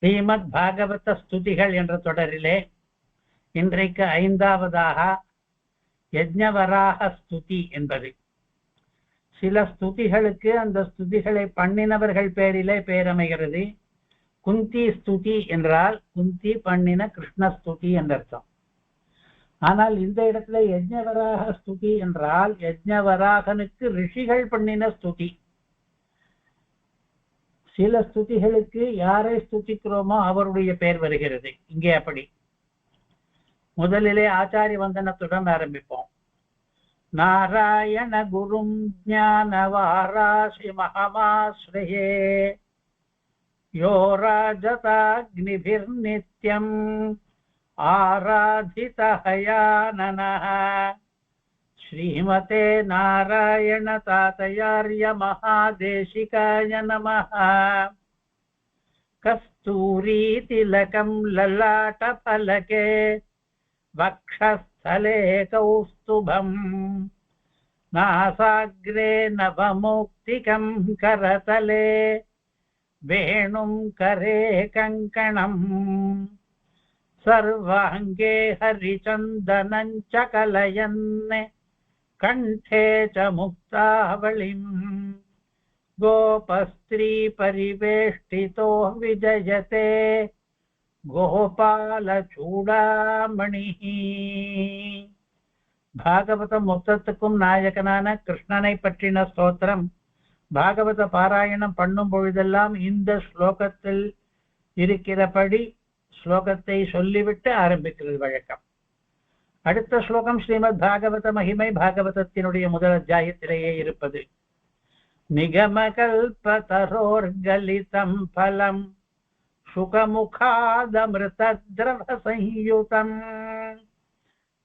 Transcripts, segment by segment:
ஸ்ரீமத் பாகவத ஸ்துதிகள் என்ற தொடரிலே இன்றைக்கு 5வதாக யஜ்ஞவராக ஸ்துதி என்பது. சில ஸ்துதிகளுக்கு அந்த ஸ்துதிகளை பண்ணினவர்கள் பேரிலே பேரமைகிறது. குந்தி ஸ்துதி என்றால் குந்தி பண்ணின கிருஷ்ண ஸ்துதி என்ற அர்த்தம். ஆனால் இந்த இடத்துல யஜ்ஞவராக ஸ்துதி என்றால் யஜ்ஞவராகனுக்கு ரிஷிகள் பண்ணின ஸ்துதி. சில ஸ்துதிகளுக்கு யாரை ஸ்துதிக்கிறோமோ அவருடைய பெயர் வருகிறது. இங்கே அப்படி. முதலிலே ஆச்சாரிய வந்தனத்துடன் ஆரம்பிப்போம். நாராயண குரும் ஞானவாராசி மகமாஸ்ரயே யோ ராஜதாக்னிபிர்நித்யம் ஆராதிதஹயானனஹ ஸ்ரீமதே நாராயண தாதயார்ய மகாதேசிகாய நமः. கஸ்தூரி திலகம் லலாட்ட பலகே வக்ஷஸ்தலே கௌஸ்துபம் நாசாக்ரே நவமௌக்திகம் கரதலே வேணும் கரே கங்கணம் சர்வாங்கே ஹரிச்சந்தனஞ்ச கலயன்னே கண்டே ச முக்தாவளிம் கோபஸ்திரீ பரிவேஷ்டிதோ விஜயதே கோபாலச்சூடாமணி. பாகவதம் மொத்தத்துக்கும் நாயகனான கிருஷ்ணனை பற்றின ஸ்தோத்திரம் பாகவத பாராயணம் பண்ணும் பொழுதெல்லாம் இந்த ஸ்லோகத்தில் இருக்கிறபடி ஸ்லோகத்தை சொல்லிவிட்டு ஆரம்பிக்கிறது வழக்கம். அடுத்த ஸ்லோகம் ஸ்ரீமத் பாகவத மகிமை பாகவதத்தினுடைய முதல் அத்தியாயத்திலேயே இருப்பது. நிகமகல்பதரோர்கலிதம் பலம் சுகமுகாதமிருதத்ரவ சயுதம்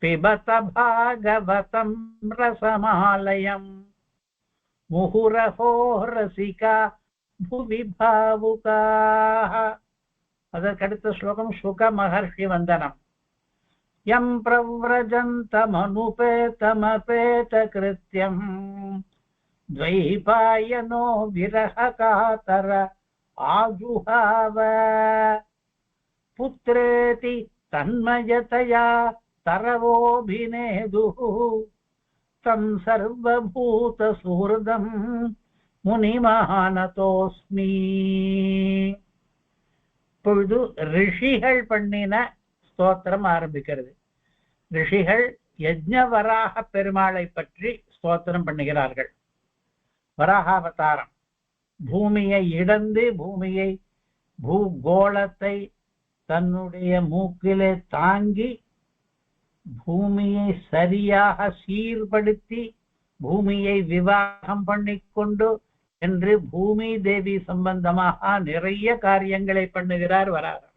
பிபத பாகவதம் ரசமாலயம் முஹுரஹோ ரசிகா புவி பாவுகாஹ. அதற்கடுத்த ஸ்லோகம் சுக மகர்ஷி வந்தனம். யம் பிரவ்ரஜந்தமனுபேதமபேத கிருத்யம் த்வைபாயனோ விரஹகாதர ஆஜுஹாவ புத்ரேதி தன்மயதயா தரவோபிநேதுஹு தம் சர்வபூத சுஹ்ருதம் முனிமஹானதோஸ்மி. இப்பொழுது ரிஷிகள் பண்ணின ஸ்தோத்திரம் ஆரம்பிக்கிறது. ரிஷிகள் யஜ்ஞவராக பெருமாளை பற்றி ஸ்தோத்திரம் பண்ணுகிறார்கள். வராகாவதாரம் பூமியை இடந்து பூகோளத்தை தன்னுடைய மூக்கிலே தாங்கி பூமியை சரியாக சீர்படுத்தி பூமியை விவாகம் பண்ணிக்கொண்டு என்று பூமி தேவி சம்பந்தமாக நிறைய காரியங்களை பண்ணுகிறார் வராகர்.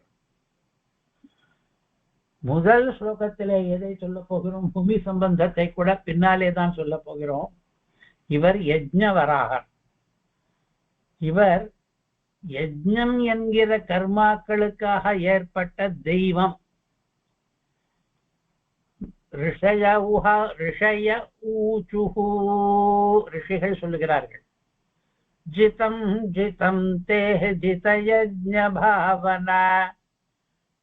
முதல் ஸ்லோகத்திலே எதை சொல்ல போகிறோம்? பூமி சம்பந்தத்தை கூட பின்னாலே தான் சொல்ல போகிறோம். இவர் யஜ்ஞவராகர். இவர் யஜ்ஞம் என்கிற கர்மாக்களுக்காக ஏற்பட்ட தெய்வம். ரிஷிகள் சொல்லுகிறார்கள். ஜிதம் ஜிதம் தேஹ ஜிதயஜ்ஞ பாவனா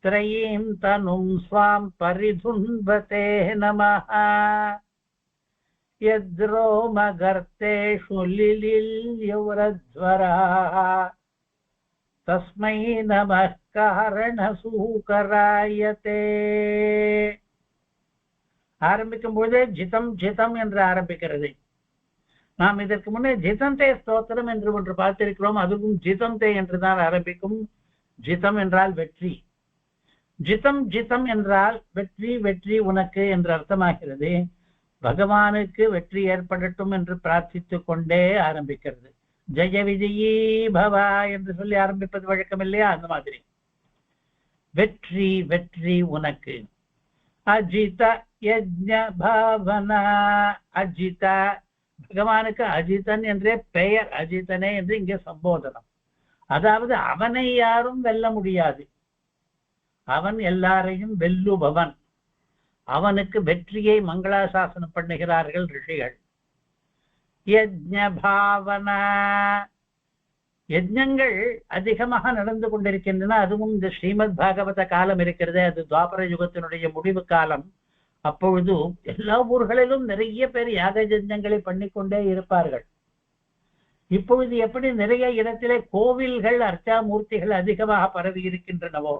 த்ரயீம் தனும் ஸ்வாம் பரிதுன்பதே நமஹ யத்ரோமகர்த்தேஷு லிலில்யவ்ரத்வராஹ தஸ்மை நமः காரணசூகராயதே. ஆரம்பிக்கும் பொழுதே ஜிதம் ஜிதம் என்று ஆரம்பிக்கிறது. நாம் இதற்கு முன்னே ஜிதந்தே ஸ்தோத்திரம் என்று ஒன்று பார்த்திருக்கிறோம். அதுவும் ஜிதந்தே என்றுதான் ஆரம்பிக்கும். ஜிதம் என்றால் வெற்றி. ஜிதம் ஜிதம் என்றால் வெற்றி வெற்றி உனக்கு என்று அர்த்தமாகிறது. பகவானுக்கு வெற்றி ஏற்படட்டும் என்று பிரார்த்தித்துக் கொண்டே ஆரம்பிக்கிறது. ஜெய விஜயீ பவா என்று சொல்லி ஆரம்பிப்பது வழக்கம் இல்லையா? அந்த மாதிரி வெற்றி வெற்றி உனக்கு. அஜித யஜ்ஞ பாவனா. அஜித பகவானுக்கு அஜிதன் என்றே பெயர். அஜிதனே என்று இங்கே சம்போதனம். அதாவது அவனை யாரும் வெல்ல முடியாது. அவன் எல்லாரையும் வெல்லுபவன். அவனுக்கு வெற்றியை மங்களாசாசனம் பண்ணுகிறார்கள் ரிஷிகள். யஜ்ஞ பாவனா யஜ்ஞங்கள் அதிகமாக நடந்து கொண்டிருக்கின்றன. அதுவும் இந்த ஸ்ரீமத் பாகவத காலம் இருக்கிறது, அது துவாபர யுகத்தினுடைய முடிவு காலம். அப்பொழுது எல்லா ஊர்களிலும் நிறைய பேர் யாக யஜ்ஞங்களை பண்ணிக்கொண்டே இருப்பார்கள். இப்பொழுது எப்படி நிறைய இடத்திலே கோவில்கள் அர்ச்சாமூர்த்திகள் அதிகமாக பரவி இருக்கின்றனவோ,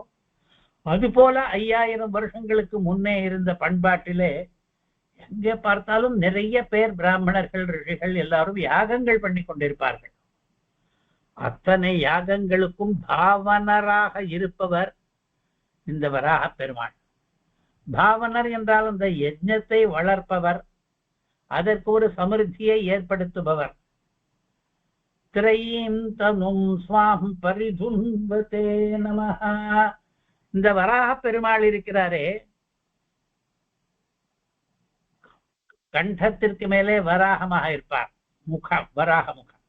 அதுபோல 5000 வருஷங்களுக்கு முன்னே இருந்த பண்பாட்டிலே எங்கே பார்த்தாலும் நிறைய பேர் பிராமணர்கள் ரிஷிகள் எல்லாரும் யாகங்கள் பண்ணி கொண்டிருப்பார்கள். அத்தனை யாகங்களுக்கும் பாவனராக இருப்பவர் இந்த வராக பெருமாள். பாவனர் என்றால் அந்த யஜ்ஞத்தை வளர்ப்பவர், அதற்கு ஒரு சமிருத்தியை ஏற்படுத்துபவர். திரையீம் தனும் ஸ்வாம் பரிதுன்பதே நமஹ. இந்த வராக பெருமாள் இருக்கிறாரே, கண்டத்திற்கு மேலே வராகமாக இருப்பார், முகம் வராக முகம்.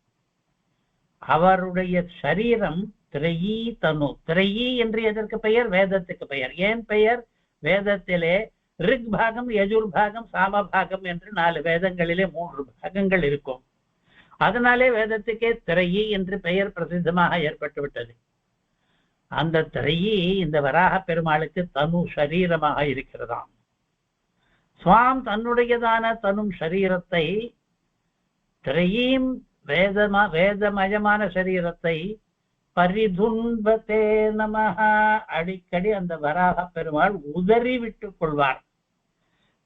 அவருடைய சரீரம் திரையீ தனு. திரையீ என்று எதற்கு பெயர்? வேதத்துக்கு பெயர். ஏன் பெயர்? வேதத்திலே ரிக் பாகம், யஜுர் பாகம், சாம பாகம் என்று 4 வேதங்களிலே 3 பாகங்கள் இருக்கும். அதனாலே வேதத்துக்கே திரையீ என்று பெயர் பிரசித்தமாக ஏற்பட்டு விட்டது. அந்த திரையீ இந்த வராக பெருமாளுக்கு தனு சரீரமாக இருக்கிறதாம். சுவாம் தன்னுடையதான தனும் சரீரத்தை, திரையீம் வேதமயமான சரீரத்தை பரிதுன்பதே நமஹ, அடிக்கடி அந்த வராக பெருமாள் உதறி விட்டுக் கொள்வார்.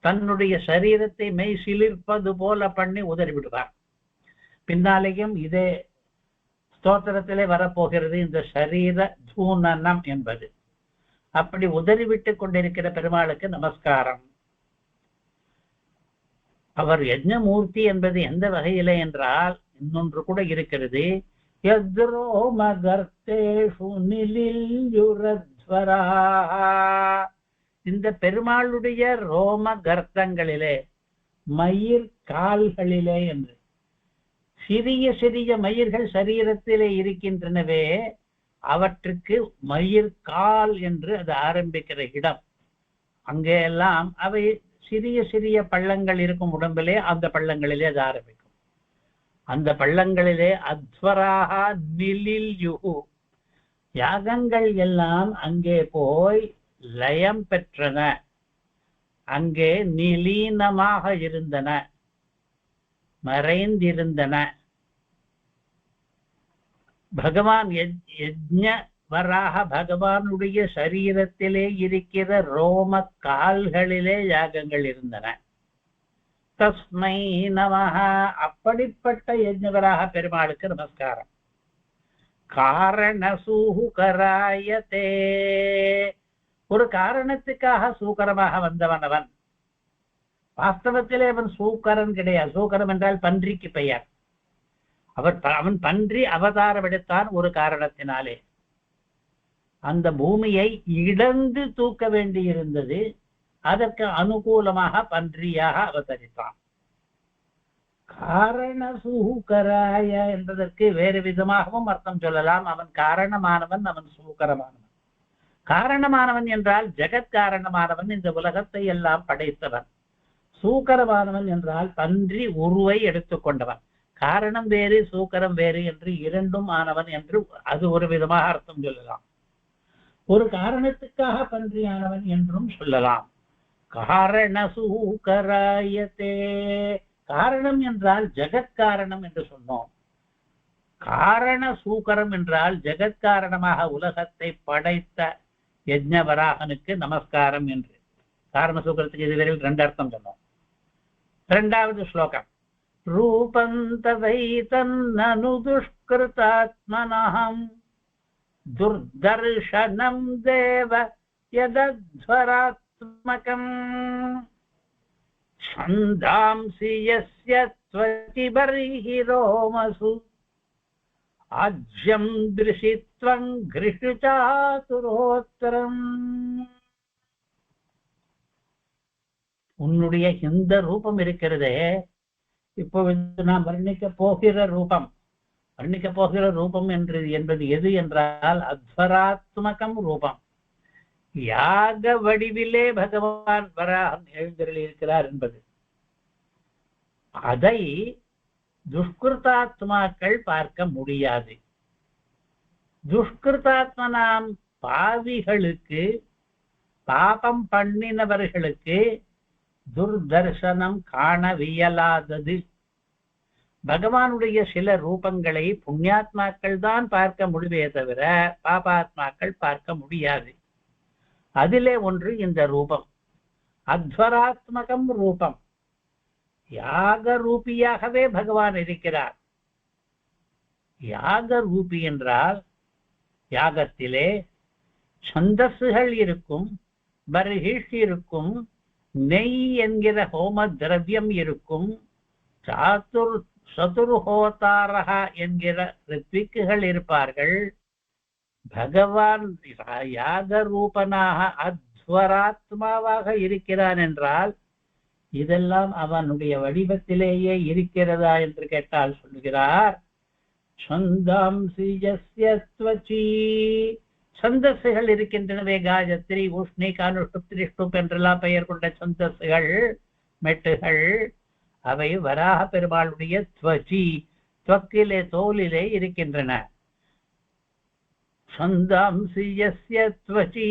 தன்னுடைய சரீரத்தை மெய் சிலிர்ப்பது போல பண்ணி உதறி விடுவார். பின்னாலேயும் இதே ஸ்தோத்திரத்திலே வரப்போகிறது இந்த சரீர தூனனம் என்பது. அப்படி உதறிவிட்டுக் கொண்டிருக்கிற பெருமாளுக்கு நமஸ்காரம். அவர் யஜ்ஞமூர்த்தி என்பது எந்த வகையிலே என்றால், இன்னொன்று கூட இருக்கிறது. இந்த பெருமாளுடைய ரோம கர்த்தங்களிலே, மயிர் கால்களிலே என்று சிறிய சிறிய மயிர்கள் சரீரத்திலே இருக்கின்றனவே, அவற்றுக்கு மயிர் கால் என்று அது ஆரம்பிக்கிற இடம். அங்கே எல்லாம் அவை சிறிய சிறிய பள்ளங்கள் இருக்கும் உடம்பிலே, அந்த பள்ளங்களிலே அது ஆரம்பிக்கும். அந்த பள்ளங்களிலே அத்வராக நிலில் யுகு, யாகங்கள் எல்லாம் அங்கே போய் லயம் பெற்றன, அங்கே நிலீனமாக இருந்தன, மறைந்திருந்தன. பகவான் யஜ்ஞ வராக பகவானுடைய சரீரத்திலே இருக்கிற ரோம கால்களிலே யாகங்கள் இருந்தன. தஸ்மை நமஹ. அப்படிப்பட்ட யஜ்ஞவராக பெருமாளுக்கு நமஸ்காரம். காரண சூகராயதே. ஒரு காரணத்துக்காக சூக்கரமாக வந்தவன் அவன். வாஸ்தவத்திலே அவன் சூக்கரன் கிடையாது. சூக்கரம் என்றால் பன்றிக்கு பெயர். அவன் பன்றி அவதாரம் எடுத்தான் ஒரு காரணத்தினாலே. அந்த பூமியை இடந்து தூக்க வேண்டியிருந்தது. அதற்கு அனுகூலமாக பன்றியாக அவதரித்தான். காரண சூகராய என்பதற்கு வேறு விதமாகவும் அர்த்தம் சொல்லலாம். அவன் காரணமானவன், அவன் சூக்கரமானவன். காரணமானவன் என்றால் ஜெகத்காரணமானவன், இந்த உலகத்தை எல்லாம் படைத்தவன். சூக்கரமானவன் என்றால் பன்றி உருவை எடுத்துக்கொண்டவன். காரணம் வேறு சூக்கரம் வேறு என்று இரண்டும் ஆனவன் என்று அது ஒரு விதமாக அர்த்தம் சொல்லலாம். ஒரு காரணத்துக்காக பன்றியானவன் என்றும் சொல்லலாம். காரண சூகராயத்தே. காரணம் என்றால் ஜெகத்காரணம் என்று சொன்னோம். காரண சூக்கரம் என்றால் ஜெகத்காரணமாக உலகத்தை படைத்த யஜ்ஞவராகனுக்கு நமஸ்காரம் என்று. காரண சூக்கரத்துக்கு இதுவரையில் 2 அர்த்தம் சொன்னோம். 2வது ஸ்லோகம். ரூபந்தவைதன்னனு துஷ்கிருதாத்மனஹம் துர்தர்ஷனம் தேவ யதத்வராத்மகம் சந்தாம்சி யஸ்ய த்வதி பர்ஹி ரோமசு ஆஜ்யம் திருஷித்வம் கிருஷு சாதுரோத்தரம். உன்னுடைய இந்த ரூபம் இருக்கிறதே, இப்பொழுது நாம் வர்ணிக்க போகிற ரூபம் என்பது எது என்றால் அத்வராத்மகம் ரூபம். யாக வடிவிலே பகவான் வராகன் எழுந்தருளி இருக்கிறார் என்பது. அதை துஷ்கிருதாத்மாக்கள் பார்க்க முடியாது. துஷ்கிருதாத்மனாம் பாவிகளுக்கு, பாபம் பண்ணினவர்களுக்கு துர்தர்சனம் காணவியலாதது. பகவானுடைய சில ரூபங்களை புண்ணியாத்மாக்கள் தான் பார்க்க முடிவே தவிர பாபாத்மாக்கள் பார்க்க முடியாது. அதிலே ஒன்று இந்த ரூபம், அத்வராத்மகம் ரூபம். யாக ரூபியாகவே பகவான் இருக்கிறார். யாக ரூபி என்றால் யாகத்திலே சந்தஸ்கள் இருக்கும், பர்ஹிஷ் இருக்கும், நெய் என்கிற ஹோம திரவியம் இருக்கும், சதுர்ஹோதாரக என்கிற ரித்விக்குகள் இருப்பார்கள். பகவான் யாக ரூபனாக அத்வராத்மாவாக இருக்கிறான் என்றால் இதெல்லாம் அவனுடைய வடிவத்திலேயே இருக்கிறதா என்று கேட்டால் சொல்லுகிறார், சந்தாம்சி யஸ்ய த்வசி. சந்தஸ்கள் இருக்கின்றனவே, காயத்ரி, உஷ்ணி, கானுஷ்டுப், திரிஷ்டுப் என்றெல்லாம் பெயர் கொண்ட சந்தஸ்கள், மெட்டுகள், அவை வராக பெருமாளுடைய த்வசி, துவக்கிலே தோலிலே இருக்கின்றன. சந்தாம்சி யஸ்ய த்வசி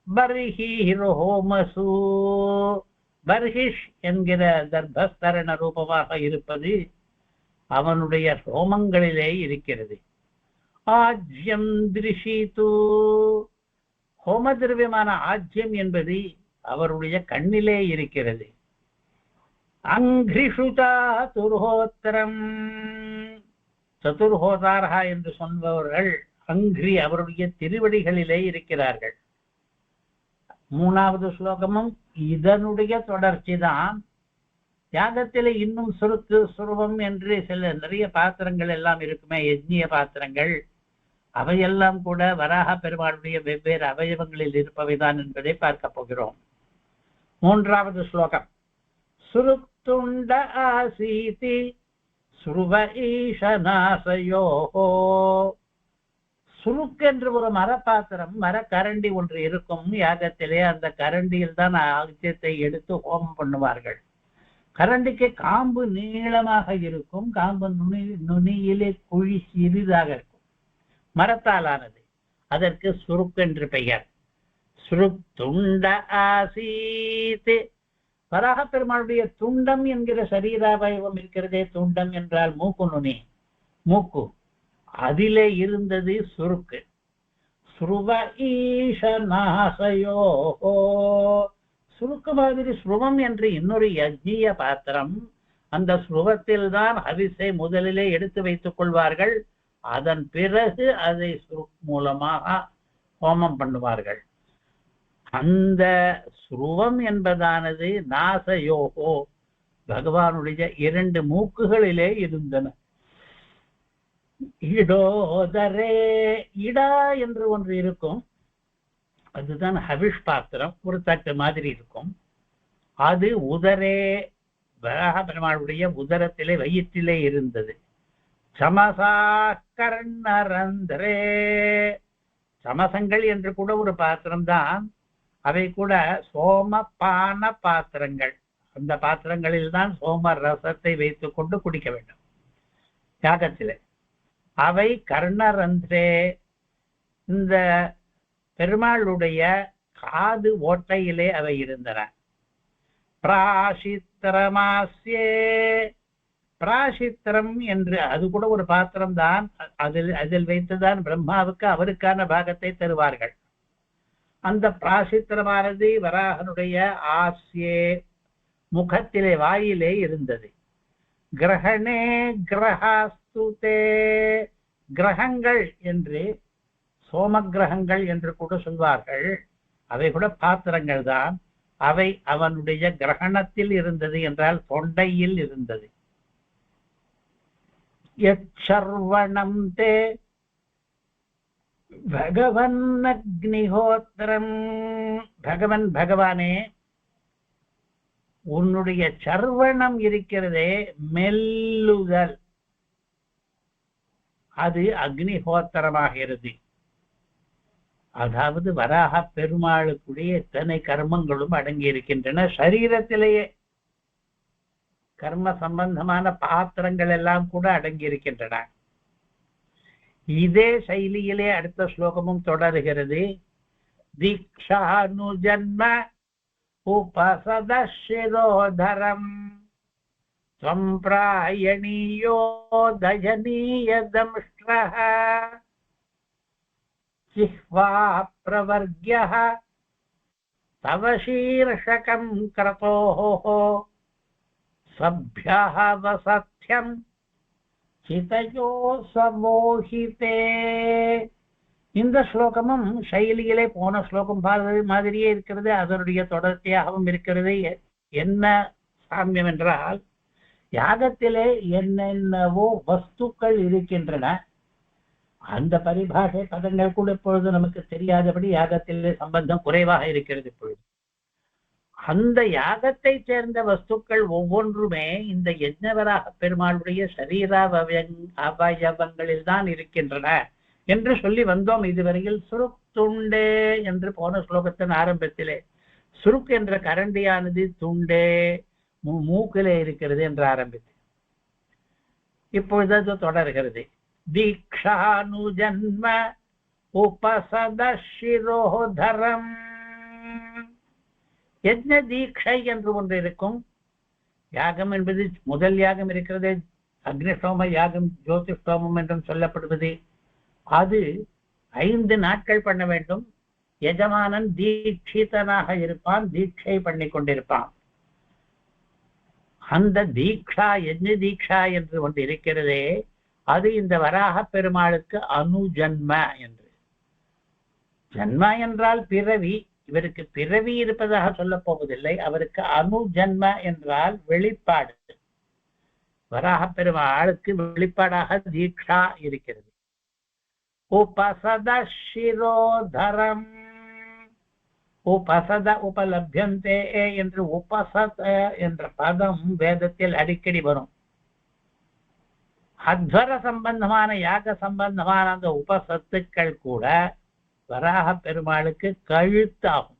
பர்ஹிரோமசு. பர்ஹிஷ் என்கிற தர்பஸ்தரண ரூபமாக இருப்பது அவனுடைய ரோமங்களிலே இருக்கிறது. ஆஜ்யம் திருஷிது. ஹோம திரவியமான ஆஜ்யம் என்பது அவருடைய கண்ணிலே இருக்கிறது. அங்கிரிஷுதா துர்ஹோத்தரம். சதுர்ஹோதாரா என்று சொல்பவர்கள் அங்கிரி அவருடைய திருவடிகளிலே இருக்கிறார்கள். மூணாவது ஸ்லோகமும் இதனுடைய தொடர்ச்சி தான். யாகத்திலே இன்னும் சுருக்கு, சுருவம் என்று சில நிறைய பாத்திரங்கள் எல்லாம் இருக்குமே, யஜ்ஞிய பாத்திரங்கள், அவையெல்லாம் கூட வராக பெருமாளுடைய வெவ்வேறு அவயவங்களில் இருப்பவைதான் என்பதை பார்க்க போகிறோம். மூன்றாவது ஸ்லோகம், சுருத்துண்ட ஆசீதி சுருவ ஈஷநாசயோஹோ. சுருக்கு என்று ஒரு மரப்பாத்திரம், மரக்கரண்டி ஒன்று இருக்கும் யாகத்திலே. அந்த கரண்டியில் தான் ஆஜ்யத்தை எடுத்து ஹோமம் பண்ணுவார்கள். கரண்டிக்கு காம்பு நீளமாக இருக்கும், காம்பு நுனியிலே குழி சிறிதாக இருக்கும், மரத்தாலானது. அதற்கு சுருக்கு என்று பெயர். சுருத்துண்ட ஆசீத். வராக பெருமாளுடைய துண்டம் என்கிற சரீராவயவம் இருக்கிறதே, துண்டம் என்றால் மூக்கு நுனி, மூக்கு, அதிலே இருந்தது சுருக்கு. ஸ்ருவ ஈஷநாசயோஹோ. சுருக்கு மாதிரி ஸ்ருவம் என்று இன்னொரு யஜ்ஞிய பாத்திரம். அந்த ஸ்ருவத்தில் தான் ஹவிஸை முதலிலே எடுத்து வைத்துக் கொள்வார்கள். அதன் பிறகு அதை சுருக்கு மூலமாக ஹோமம் பண்ணுவார்கள். அந்த ஸ்ருவம் என்பதானது நாசயோகோ, பகவானுடைய இரண்டு மூக்குகளிலே இருந்தன. இடோதரே. இடா என்று ஒன்று இருக்கும், அதுதான் ஹவிஷ் பாத்திரம், ஒரு தட்டு மாதிரி இருக்கும். அது உதரே, வராக பெருமாளுடைய உதரத்திலே, வயிற்றிலே இருந்தது. சமசா கர்ணரந்திரே. சமசங்கள் என்று கூட ஒரு பாத்திரம் தான். அவை கூட சோமபான பாத்திரங்கள். அந்த பாத்திரங்களில் தான் சோம ரசத்தை வைத்துக் கொண்டு குடிக்க வேண்டும் யாகத்திலே. அவை கர்ணரந்திரே, இந்த பெருமாளுடைய காது ஓட்டையிலே அவை இருந்தன. பிராசித்திரமாஸ்யே. பிராசித்திரம் என்று அது கூட ஒரு பாத்திரம் தான். அதில் வைத்துதான் பிரம்மாவுக்கு அவருக்கான பாகத்தை தருவார்கள். அந்த பிராசித்திரமானது வராகனுடைய ஆஸ்யே, முகத்திலே, வாயிலே இருந்தது. கிரகணே கிரகாஸ்துதே. கிரகங்கள் என்று, சோம கிரகங்கள் என்று கூட சொல்வார்கள். அவை கூட பாத்திரங்கள் தான். அவை அவனுடைய கிரகணத்தில் இருந்தது என்றால் தொண்டையில் இருந்தது. யச்சர்வணம் தே பகவன் அக்னிஹோத்திரம். பகவன், பகவானே, உன்னுடைய சர்வணம் இருக்கிறதே, மெல்லுதல், அது அக்னிஹோத்திரமாகிறது. அதாவது வராக பெருமாளுக்குடைய எத்தனை கர்மங்களும் அடங்கி இருக்கின்றன. சரீரத்திலேயே கர்ம சம்பந்தமான பாத்திரங்கள் எல்லாம் கூட அடங்கி இருக்கின்றன. இதே சைலியிலே அடுத்த ஸ்லோகமும் தொடர்கிறது. தீக்ஷானு ஜன்ம உபசதசிரோதரம் சம்பிராயணீயோ தயனீயதம்ஷ்ட்ரஹ ஜிஹ்வா பிரவர்க்யஹ தவ சீர்ஷகம் க்ரதோஹ சப்யஹ வசத்யம் சிதயோ சமோஹிதே. இந்த ஸ்லோகமும் சைலியிலே போன ஸ்லோகம் மாதிரியே இருக்கிறது, அதனுடைய தொடர்ச்சியாகவும் இருக்கிறது. என்ன சாமியம் என்றால், யாகத்திலே என்னென்னவோ வஸ்துக்கள் இருக்கின்றன, அந்த பரிபாஷை பதங்கள் கூட இப்பொழுது நமக்கு தெரியாதபடி யாகத்திலே சம்பந்தம் குறைவாக இருக்கிறது. இப்பொழுது அந்த யாகத்தை சேர்ந்த வஸ்துக்கள் ஒவ்வொன்றுமே இந்த யஜ்ஞவராக பெருமாளுடைய அவயவங்களில் தான் இருக்கின்றன என்று சொல்லி வந்தோம் இதுவரையில். சுருக் துண்டே என்று போன ஸ்லோகத்தின் ஆரம்பத்திலே சுருக் என்ற கரண்டியானது துண்டே மூக்கிலே இருக்கிறது என்று ஆரம்பித்து இப்பொழுது அது தொடர்கிறது. தீக்ஷானு ஜன்ம உபசதசிரோதரம். யஜ்ஞ தீட்சை என்று ஒன்று இருக்கும். யாகம் என்பது முதல் யாகம் இருக்கிறது, அக்னிஷ்டோம யாகம், ஜோதிஷ்டோமம் என்றும் சொல்லப்படுவது. அது 5 நாட்கள் பண்ண வேண்டும். எஜமானன் தீட்சிதனாக இருப்பான், தீட்சை பண்ணி கொண்டிருப்பான். அந்த தீக்ஷா, யஜ்ஞ தீக்ஷா என்று ஒன்று இருக்கிறதே, அது இந்த வராக பெருமாளுக்கு அனுஜன்ம என்று. ஜன்மா என்றால் பிறவி, இவருக்கு பிறவி இருப்பதாக சொல்ல போவதில்லை. அவருக்கு அனுஜன்ம என்றால் வெளிப்பாடு. வராக பெருமாளுக்கு வெளிப்பாடாக தீக்ஷா இருக்கிறது. உபசதசிரோதரம். உபசத உபலப்யந்தே என்று உபசத என்ற பதம் வேதத்தில் அடிக்கடி வரும். அத்வர சம்பந்தமான யாக சம்பந்தமான அந்த உபசத்துக்கள் கூட வராக பெருமாளுக்கு கழுத்தாகும்.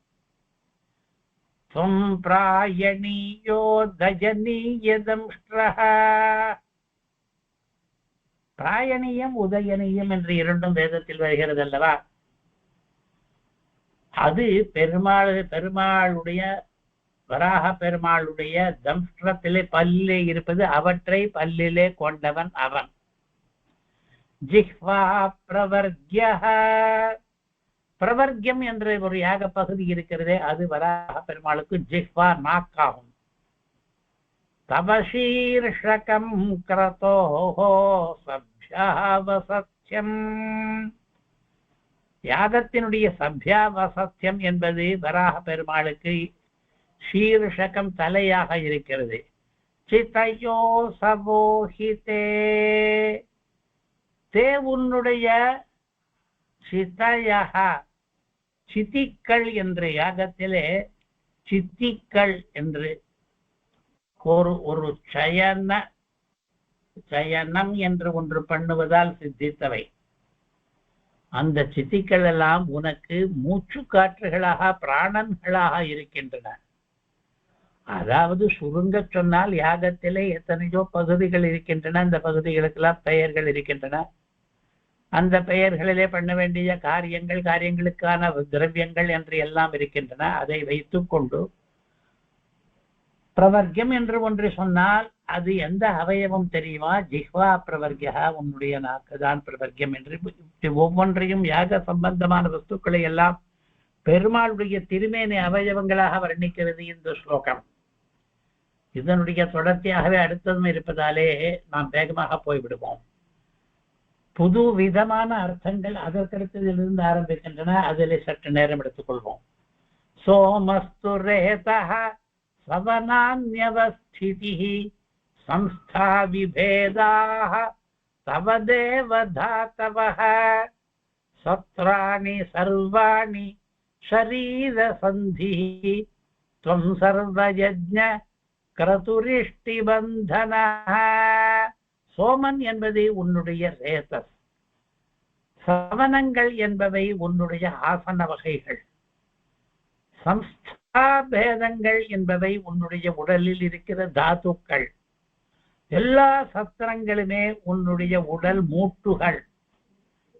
சம்பிராயணீயோ தயனீயதம்ஷ்ட்ரஹ. பிராயணீயம் உதயனீயம் என்று 2 வேதத்தில் வருகிறது அல்லவா? அது பெருமாளுடைய வராக பெருமாளுடைய தம்ஷ்டத்திலே பல்லிலே இருப்பது, அவற்றை பல்லிலே கொண்டவன் அவன். ஜிஹ்வா பிரவர்க்யஹ. பிரவர்க்கியம் என்ற ஒரு யாக பகுதி இருக்கிறதே, அது வராக பெருமாளுக்கு ஜிஹ்வா நாக்காகும். தவசீர்ஷகம் க்ரதோஹோ சப்யாவசத்யம். யாகத்தினுடைய சப்யாவசத்யம் என்பது வராக பெருமாளுக்கு சீர்ஷகம் தலையாக இருக்கிறது. சிதயோ சவோஹிதே. தே உன்னுடைய சிதயஹ. சித்திக்கள் என்று யாகத்திலே சித்திக்கள் என்று ஒரு சயனம் என்று ஒன்று பண்ணுவதால் சித்தித்தவை. அந்த சித்திக்கள் எல்லாம் உனக்கு மூச்சு காற்றுகளாக, பிராணன்களாக இருக்கின்றன. அதாவது சுருங்க சொன்னால் யாகத்திலே எத்தனையோ பகுதிகள் இருக்கின்றன. அந்த பகுதிகளுக்கெல்லாம் பெயர்கள் இருக்கின்றன. அந்த பெயர்களிலே பண்ண வேண்டிய காரியங்களுக்கான திரவியங்கள் என்று எல்லாம் இருக்கின்றன. அதை வைத்துக் கொண்டு பிரவர்க்கம் என்று ஒன்று சொன்னால் அது எந்த அவயவம் தெரியுமா? ஜிஹ்வா பிரவர்க்கியா, உன்னுடைய நாக்குதான் பிரவர்க்கம் என்று. ஒவ்வொன்றையும் யாக சம்பந்தமான வஸ்துக்களை எல்லாம் பெருமாளுடைய திருமேனி அவயவங்களாக வர்ணிக்கிறது இந்த ஸ்லோகம். இதனுடைய தொடர்ச்சியாகவே அடுத்ததும் இருப்பதாலே நாம் வேகமாக போய்விடுவோம். புது விதமான அர்த்தங்கள் அதற்கடுத்ததிலிருந்து ஆரம்பிக்கின்றன. அதிலே சற்று நேரம் எடுத்துக்கொள்வோம். சோமஸ்துரேதஹ சவனான்யவஸ்திதிஹ சம்ஸ்தா விபேதாஹ தவ தேவதாதவஹ சத்ராணி சர்வாணி ஷரீர சந்திஹ த்வம் சர்வயஜ்ஞ க்ரதுரிஷ்டி பந்தனஹ. சோமன் என்பது உன்னுடைய ரேதஸ், சவனங்கள் என்பவை உன்னுடைய ஆசன வகைகள், சம்ஸ்தா பேதங்கள் என்பவை உன்னுடைய உடலில் இருக்கிற தாதுக்கள், எல்லா சத்திரங்களுமே உன்னுடைய உடல் மூட்டுகள்.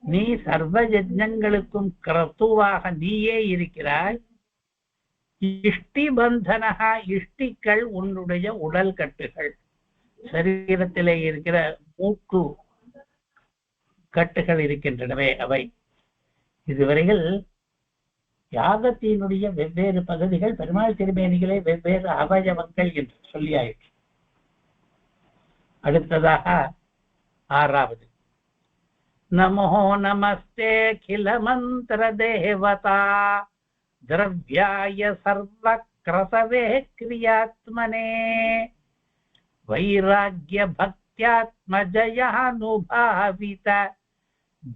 நீ சர்வ யஜ்ஞங்களுக்கும் கிரத்துவாக நீயே இருக்கிறாய். இஷ்டி பந்தனகா, இஷ்டிகள் உன்னுடைய உடல் கட்டுகள், சரீரத்திலே இருக்கிற மூட்டு கட்டுகள் இருக்கின்றனவே அவை. இதுவரையில் யாகத்தினுடைய வெவ்வேறு பகுதிகள் பெருமாள் திருமேனிகளே வெவ்வேறு அவயவங்கள் என்று சொல்லியாயிற்று. அடுத்ததாக ஆறாவது, நமோ நமஸ்தே கில மந்திர தேவதா திரவ்யாய சர்வ கிரசவே கிரியாத்மனே வைராக்ய பக்தியாத்மஜயானுபாவித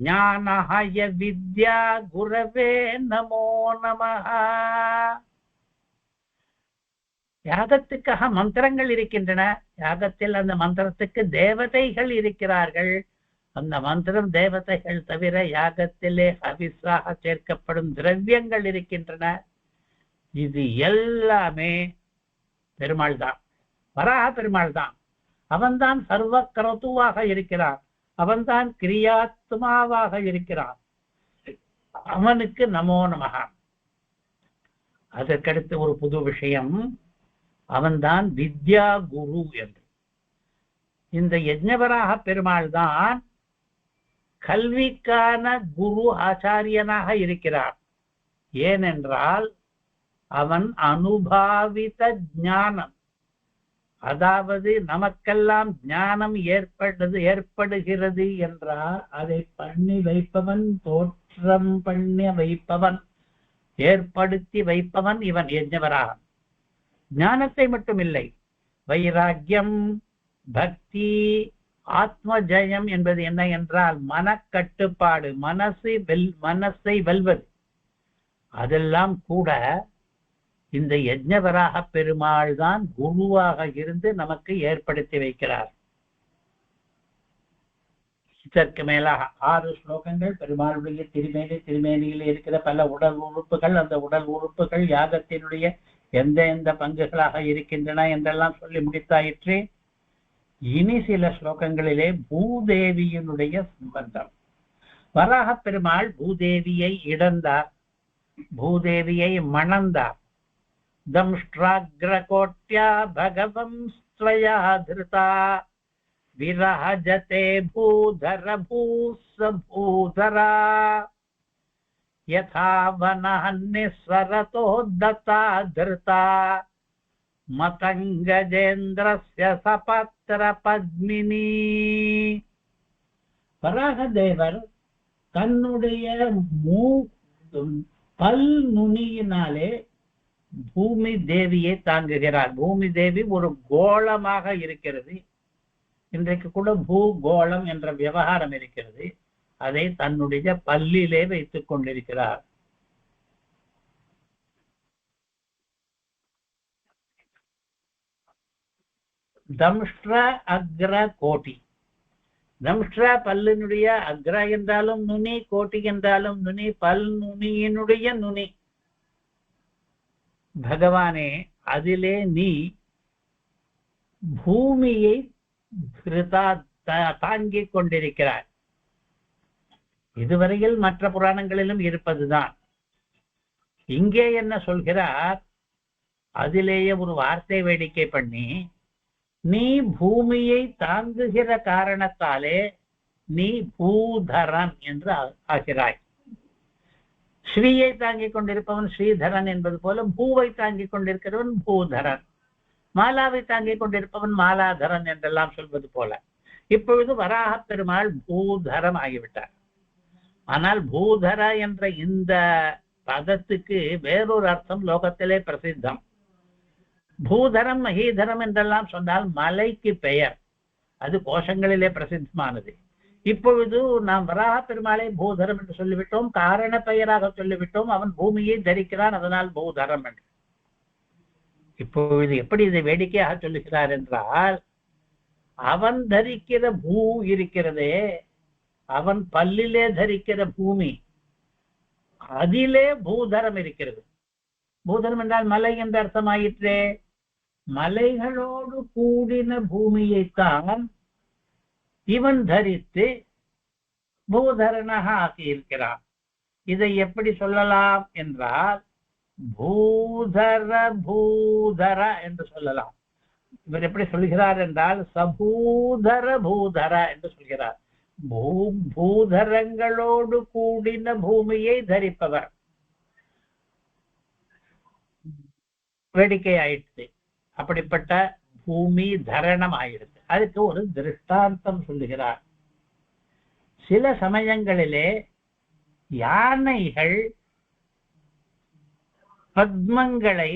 ஞானஹய வித்யா குரவே நமோ நமஹ. யாகத்துக்காக மந்திரங்கள் இருக்கின்றன. யாகத்தில் அந்த மந்திரத்துக்கு தேவதைகள் இருக்கிறார்கள். அந்த மந்திரம் தேவதைகள் தவிர யாகத்திலே ஹவிஸாக சேர்க்கப்படும் திரவியங்கள் இருக்கின்றன. இது எல்லாமே பெருமாள் தான், வராக பெருமாள் தான். அவன்தான் சர்வ கிரதுவாக இருக்கிறான், அவன்தான் கிரியாத்மாவாக இருக்கிறான். அவனுக்கு நமோ நமஹ. அதற்கடுத்து ஒரு புது விஷயம், அவன்தான் வித்யா குரு என்று. இந்த யஜ்ஞவராக பெருமாள் தான் கல்விக்கான குரு ஆச்சாரியனாக இருக்கிறார். ஏனென்றால் அவன் அனுபாவித ஞானம், அதாவது நமக்கெல்லாம் ஞானம் ஏற்படுகிறது என்றால் அதை பண்ணி வைப்பவன், தோற்றம் பண்ணி வைப்பவன், ஏற்படுத்தி வைப்பவன் இவன் யஜ்ஞவராகன். ஞானத்தை மட்டும் இல்லை, வைராக்கியம், பக்தி, ஆத்ம ஜெயம் என்பது என்ன என்றால் மனக்கட்டுப்பாடு, மனசை வெல்வது. அதெல்லாம் கூட இந்த யஜ்ஞவராக பெருமாள் தான் குருவாக இருந்து நமக்கு ஏற்படுத்தி வைக்கிறார். இதற்கு மேலாக 6 ஸ்லோகங்கள் பெருமாளுடைய திருமேனியில் இருக்கிற பல உடல் உறுப்புகள், அந்த உடல் உறுப்புகள் யாகத்தினுடைய எந்த பங்குகளாக இருக்கின்றன என்றெல்லாம் சொல்லி முடித்தாயிற்று. இனி சில ஸ்லோகங்களிலே பூதேவியினுடைய சம்பந்தம். வராக பெருமாள் பூதேவியை இடந்தார், பூதேவியை மணந்தார். தம்ஷ்ட்ராக்ரகோட்யா பகவம் ஸ்வயா திருதா விரஹஜதே பூதர பூசபூதரா யதா வனஹன்னிஸ்வரதோததா திருதா மதங்கஜேந்திரஸ்ய சபத்ர பத்மினி. வராகதேவர் தன்னுடைய பல் நுனியினாலே பூமி தேவியை தாங்குகிறார். பூமி தேவி ஒரு கோளமாக இருக்கிறது. இன்றைக்கு கூட பூகோளம் என்ற விவகாரம் இருக்கிறது. அதை தன்னுடைய பல்லிலே வைத்துக் கொண்டிருக்கிறார். தம்ஷ்ட்ர அக்ர கோட்டி. தம்ஷ்ட்ர பல்லினுடைய, அக்ர என்றாலும் நுனி, கோட்டி என்றாலும் நுனி, பல் நுனியினுடைய நுனி. பகவானே, அதிலே நீ பூமியை தாங்கிக் கொண்டிருக்கிறாய். இதுவரையில் மற்ற புராணங்களிலும் இருப்பதுதான். இங்கே என்ன சொல்கிறார், அதிலேயே ஒரு வார்த்தை வேடிக்கை பண்ணி, நீ பூமியை தாங்குகிற காரணத்தாலே நீ பூதரன் என்று ஆகிறாய். ஸ்ரீயை தாங்கிக் கொண்டிருப்பவன் ஸ்ரீதரன் என்பது போல பூவை தாங்கிக் கொண்டிருக்கிறவன் பூதரன், மாலாவை தாங்கிக் கொண்டிருப்பவன் மாலாதரன் என்றெல்லாம் சொல்வது போல இப்பொழுது வராக பெருமாள் பூதரம் ஆகிவிட்டார். ஆனால் பூதர என்ற இந்த பதத்துக்கு வேறொரு அர்த்தம் லோகத்திலே பிரசித்தம். பூதரம் மகீதரம் என்றெல்லாம் சொன்னால் மலைக்கு பெயர், அது கோஷங்களிலே பிரசித்தமானது. இப்பொழுது நாம் வராக பெருமாளை பூதரம் என்று சொல்லிவிட்டோம், காரண பெயராக சொல்லிவிட்டோம். அவன் பூமியை தரிக்கிறான், அதனால் பூதரம் என்று. இப்பொழுது எப்படி இதை வேடிக்கையாக சொல்லுகிறார் என்றால், அவன் தரிக்கிற பூ இருக்கிறதே, அவன் பல்லிலே தரிக்கிற பூமி, அதிலே பூதரம் இருக்கிறது. பூதரம் என்றால் மலை என்ற அர்த்தமாயிற்றே. மலைகளோடு கூடின பூமியைத்தான் இவன் தரித்து பூதரனாக ஆக்கியிருக்கிறான். இதை எப்படி சொல்லலாம் என்றால் பூதர பூதர என்று சொல்லலாம். இவர் எப்படி சொல்கிறார் என்றால் சபூதர பூதர என்று சொல்கிறார். பூதரங்களோடு கூடின பூமியை தரிப்பவர். வேடிக்கை ஆயிடுச்சு. அப்படிப்பட்ட பூமி தரணம் ஆயிடுச்சு. அதுக்கு ஒரு திருஷ்டாந்தம் சொல்லுகிறார். சில சமயங்களிலே யானைகள் பத்மங்களை,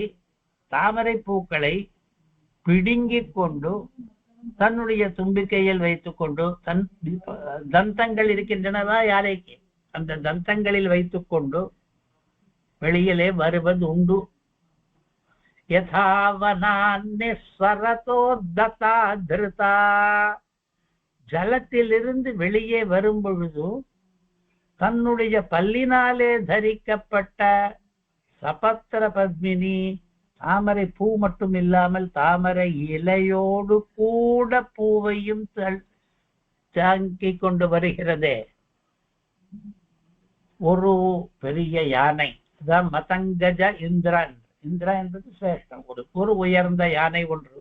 தாமரை பூக்களை பிடுங்கிக் கொண்டு தன்னுடைய தும்பிக்கையில் வைத்துக் கொண்டு, தந்தங்கள் இருக்கின்றனவா யானைக்கு, அந்த தந்தங்களில் வைத்துக் கொண்டு வெளியிலே வருவது உண்டு. ஜலத்திலிருந்து வெளியே வரும் பொழுது தன்னுடைய பல்லினாலே தரிக்கப்பட்ட சபத்திர பத்மினி, தாமரை பூ மட்டும் இல்லாமல் தாமரை இலையோடு கூட பூவையும் தாங்கிக் கொண்டு வருகிறதே ஒரு பெரிய யானை. அதான் மதங்கஜ இந்திரன். இந்திரா என்பது சிரேஷ்டம், ஒரு உயர்ந்த யானை ஒன்று.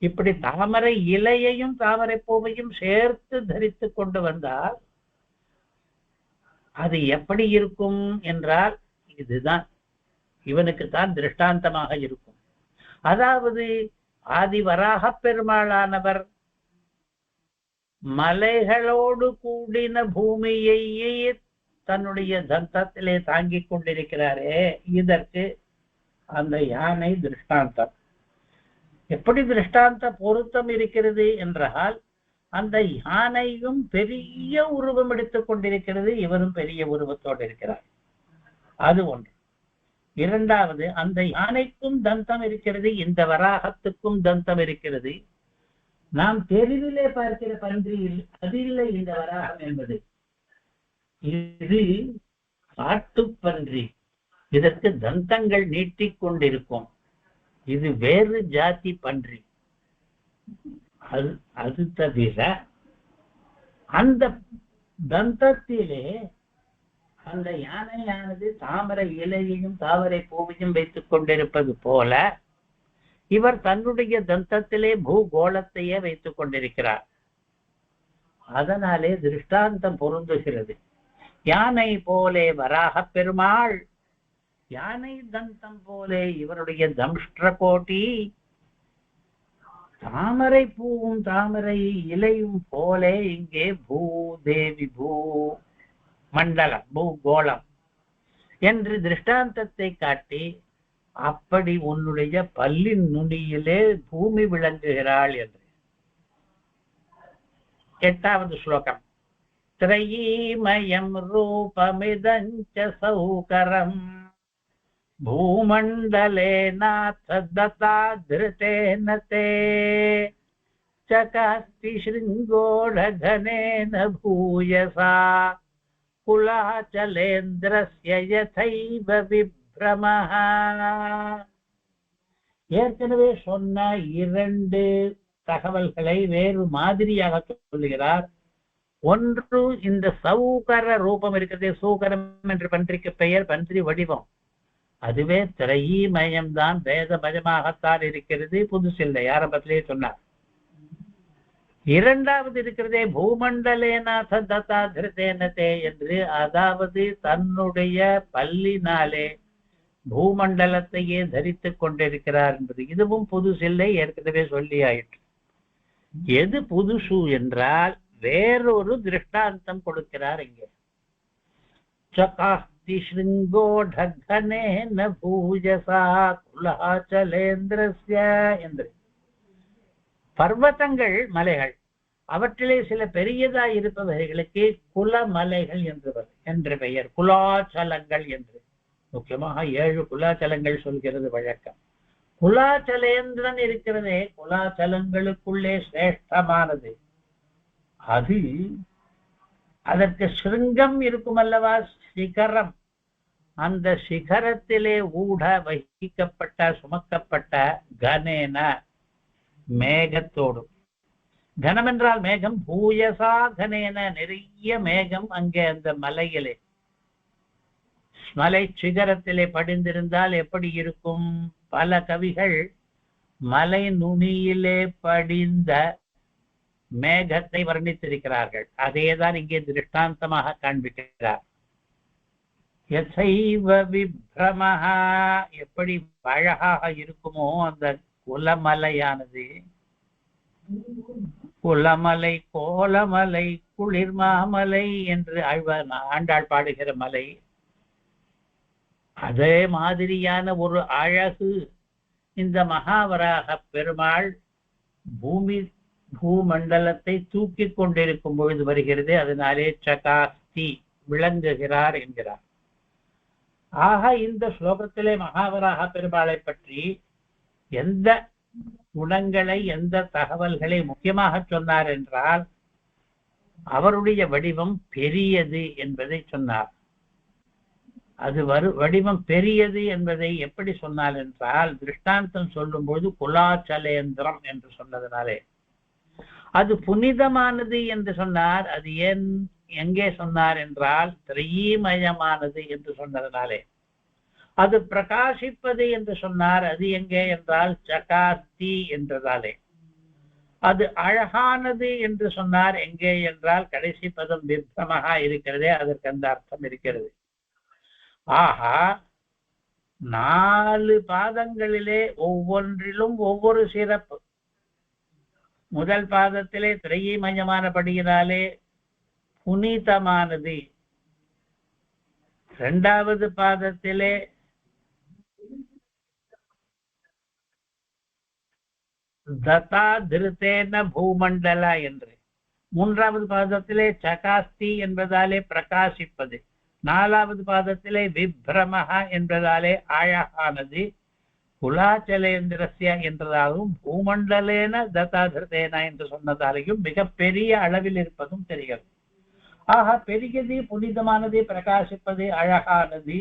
இப்படி தாமரை இலையையும் தாமரை பூவையும் சேர்த்து தரித்து கொண்டு வந்தால் அது எப்படி இருக்கும் என்றால் இதுதான் இவனுக்கு தான் திருஷ்டாந்தமாக இருக்கும். அதாவது ஆதிவராக பெருமாளானவர் மலைகளோடு கூடின பூமியையே தன்னுடைய தந்தத்திலே தாங்கிக் கொண்டிருக்கிறாரே, இதற்கு அந்த யானை திருஷ்டாந்தம். எப்படி திருஷ்டாந்த பொருத்தம் இருக்கிறது என்றால் அந்த யானையும் பெரிய உருவம் எடுத்துக் கொண்டிருக்கிறது, இவரும் பெரிய உருவத்தோடு இருக்கிறார். அது ஒன்று. இரண்டாவது, அந்த யானைக்கும் தந்தம் இருக்கிறது, இந்த வராகத்துக்கும் தந்தம் இருக்கிறது. நாம் தெருவிலே பார்க்கிற பன்றியில் அது இல்லை இந்த வராகம் என்பது. இது காட்டுப்பன்றி, இதற்கு தந்தங்கள் நீட்டிக் கொண்டிருக்கும். இது வேறு ஜாதி பன்றி. அது தவிர அந்த தந்தத்திலே அந்த யானையானது தாமரை இலையையும் தாமரை பூவையும் வைத்துக் கொண்டிருப்பது போல இவர் தன்னுடைய தந்தத்திலே பூகோளத்தையே வைத்துக் கொண்டிருக்கிறார். அதனாலே திருஷ்டாந்தம் பொருந்துகிறது. யானை போலே வராக பெருமாள், யானை தந்தம் போலே இவருடைய தம்ஷ்ட கோட்டி, தாமரை பூவும் தாமரை இலையும் போலே இங்கே பூதேவி பூ மண்டலம் பூகோளம் என்று திருஷ்டாந்தத்தை காட்டி, அப்படி உன்னுடைய பல்லின் நுனியிலே பூமி விளங்குகிறாள் என்று. 8வது ஸ்லோகம். த்ரயீமயம் ரூபமிதஞ்ச சௌகரம் பூமண்டலே நாத ததா திருதேன தே சகாஸ்தி ஸ்ருங்கோடகனேன பூயசா குலாச்சலேந்திரஸ்ய யதைவ விப்ரமஹ. ஏற்கனவே சொன்ன 2 தகவல்களை வேறு மாதிரியாக சொல்லுகிறார். ஒன்று, இந்த சௌகர ரூபம் இருக்கிறதே, சூகரம் என்று பன்றிக்கு பெயர், பன்றி வடிவம், அதுவே திரையீமயம்தான், வேதமயமாகத்தான் இருக்கிறது, புதுசில்லை, ஆரம்பத்திலே சொன்னார். இரண்டாவது இருக்கிறதே பூமண்டலேநாத ததா திருதேனதே என்று, அதாவது தன்னுடைய பல்லினாலே பூமண்டலத்தையே தரித்துக் கொண்டிருக்கிறார் என்பது. இதுவும் புதுசில்லை, ஏற்கனவே சொல்லி ஆயிற்று. எது புதுசு என்றால் வேறொரு திருஷ்டாந்தம் கொடுக்கிறார் இங்கே. சகாஸ்தி ஸ்ருங்கோடகனேன பூஜசா குலாச்சலேந்திரஸ்ய என்று. பர்வதங்கள், மலைகள், அவற்றிலே சில பெரியதா இருப்பவர்களுக்கு குலமலைகள் என்று பெயர், குலாச்சலங்கள் என்று. முக்கியமாக 7 குலாச்சலங்கள் சொல்கிறது வழக்கம். குலாச்சலேந்திரன் இருக்கிறதே, குலாச்சலங்களுக்குள்ளே சிரேஷ்டமானது. அது அதற்கு சிருங்கம் இருக்கும் அல்லவா, சிகரம். அந்த சிகரத்திலே ஊட வகிக்கப்பட்ட சுமக்கப்பட்ட கனேன மேகத்தோடு, கனம் என்றால் மேகம். பூயசா கனேன, நிறைய மேகம் அங்கே அந்த மலையிலே, மலை சிகரத்திலே படிந்திருந்தால் எப்படி இருக்கும்? பல கவிகள் மலை நுனியிலே படிந்த மேகத்தை வர்ணித்திருக்கிறார்கள். அதேதான் இங்கே திருஷ்டாந்தமாக காண்பிக்கிறார். யசைவ விப்ரமஹா, எப்படி அழகாக இருக்குமோ அந்த குலமலையானது, குலமலை, கோலமலை, குளிர்மாமலை என்று ஆண்டாள் பாடுகிற மலை, அதே மாதிரியான ஒரு அழகு இந்த மகாவராக பெருமாள் பூமண்டலத்தை தூக்கி கொண்டிருக்கும் பொழுது வருகிறது. அதனாலே சகாஸ்தி, விளங்குகிறார் என்கிறார். ஆக இந்த ஸ்லோகத்திலே மகாவராக பெருமாளை பற்றி எந்த குணங்களை, எந்த தகவல்களை முக்கியமாக சொன்னார் என்றால், அவருடைய வடிவம் பெரியது என்பதை சொன்னார். அது வடிவம் பெரியது என்பதை எப்படி சொன்னார் என்றால், திருஷ்டாந்தம் சொல்லும் பொழுது குலாச்சலேந்திரம் என்று சொன்னதனாலே, அது புனிதமானது என்று சொன்னார். அது எங்கே சொன்னார் என்றால் திரையீமயமானது என்று சொன்னதனாலே. அது பிரகாசிப்பது என்று சொன்னார். அது எங்கே என்றால் சகாஸ்தி என்றதாலே. அது அழகானது என்று சொன்னார். எங்கே என்றால் கடைசி பதம் விப்ரமகா இருக்கிறதே, அதற்கு அந்த அர்த்தம் இருக்கிறது. ஆஹா, 4 பாதங்களிலே ஒவ்வொன்றிலும் ஒவ்வொரு சிறப்பு. முதல் பாதத்திலே திரையீமயமானபடியினாலே புனிதமானது. 2வது பாதத்திலே ததா திருத்தேன பூமண்டல என்று, 3வது பாதத்திலே சகாஸ்தி என்பதாலே பிரகாசிப்பது, 4வது பாதத்திலே விப்ரமஹா என்பதாலே அழகானது, குலாச்சலேந்திரஸ்ய என்றதாகவும் பூமண்டலேன ததாதிருத்தேன என்று சொன்னதாலையும் மிகப்பெரிய அளவில் இருப்பதும் தெரிகிறது. ஆக பெரியது, புனிதமானது, பிரகாசிப்பது, அழகானது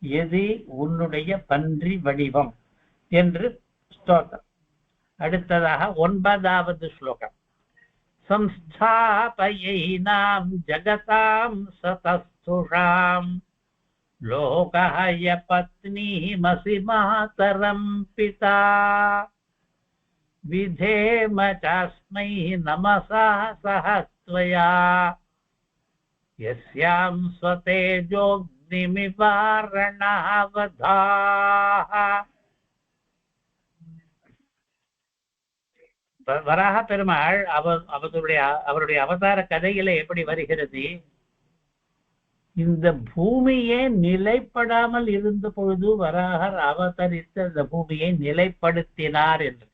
எது? உன்னுடைய பன்றி வடிவம் என்று ஸ்தோத்திரம். அடுத்ததாக 9வது ஸ்லோகம். சம்ஸ்தாபயைனாம் ஜகதாம் சதஸ்துஷாம் லோகஹய பத்னீமசி மாதரம் பிதா விதேம சாஸ்மை நமசா சஹத்வயா யஸ்யாம் ஸ்வதேஜோக்னிமிவாரணாவதாஹ. வராக பெருமாள் அவருடைய அவதார கதையில எப்படி வருகிறது? இந்த பூமியே நிலைப்படாமல் இருந்த பொழுது வராகர் அவதரித்து அந்த பூமியை நிலைப்படுத்தினார் என்று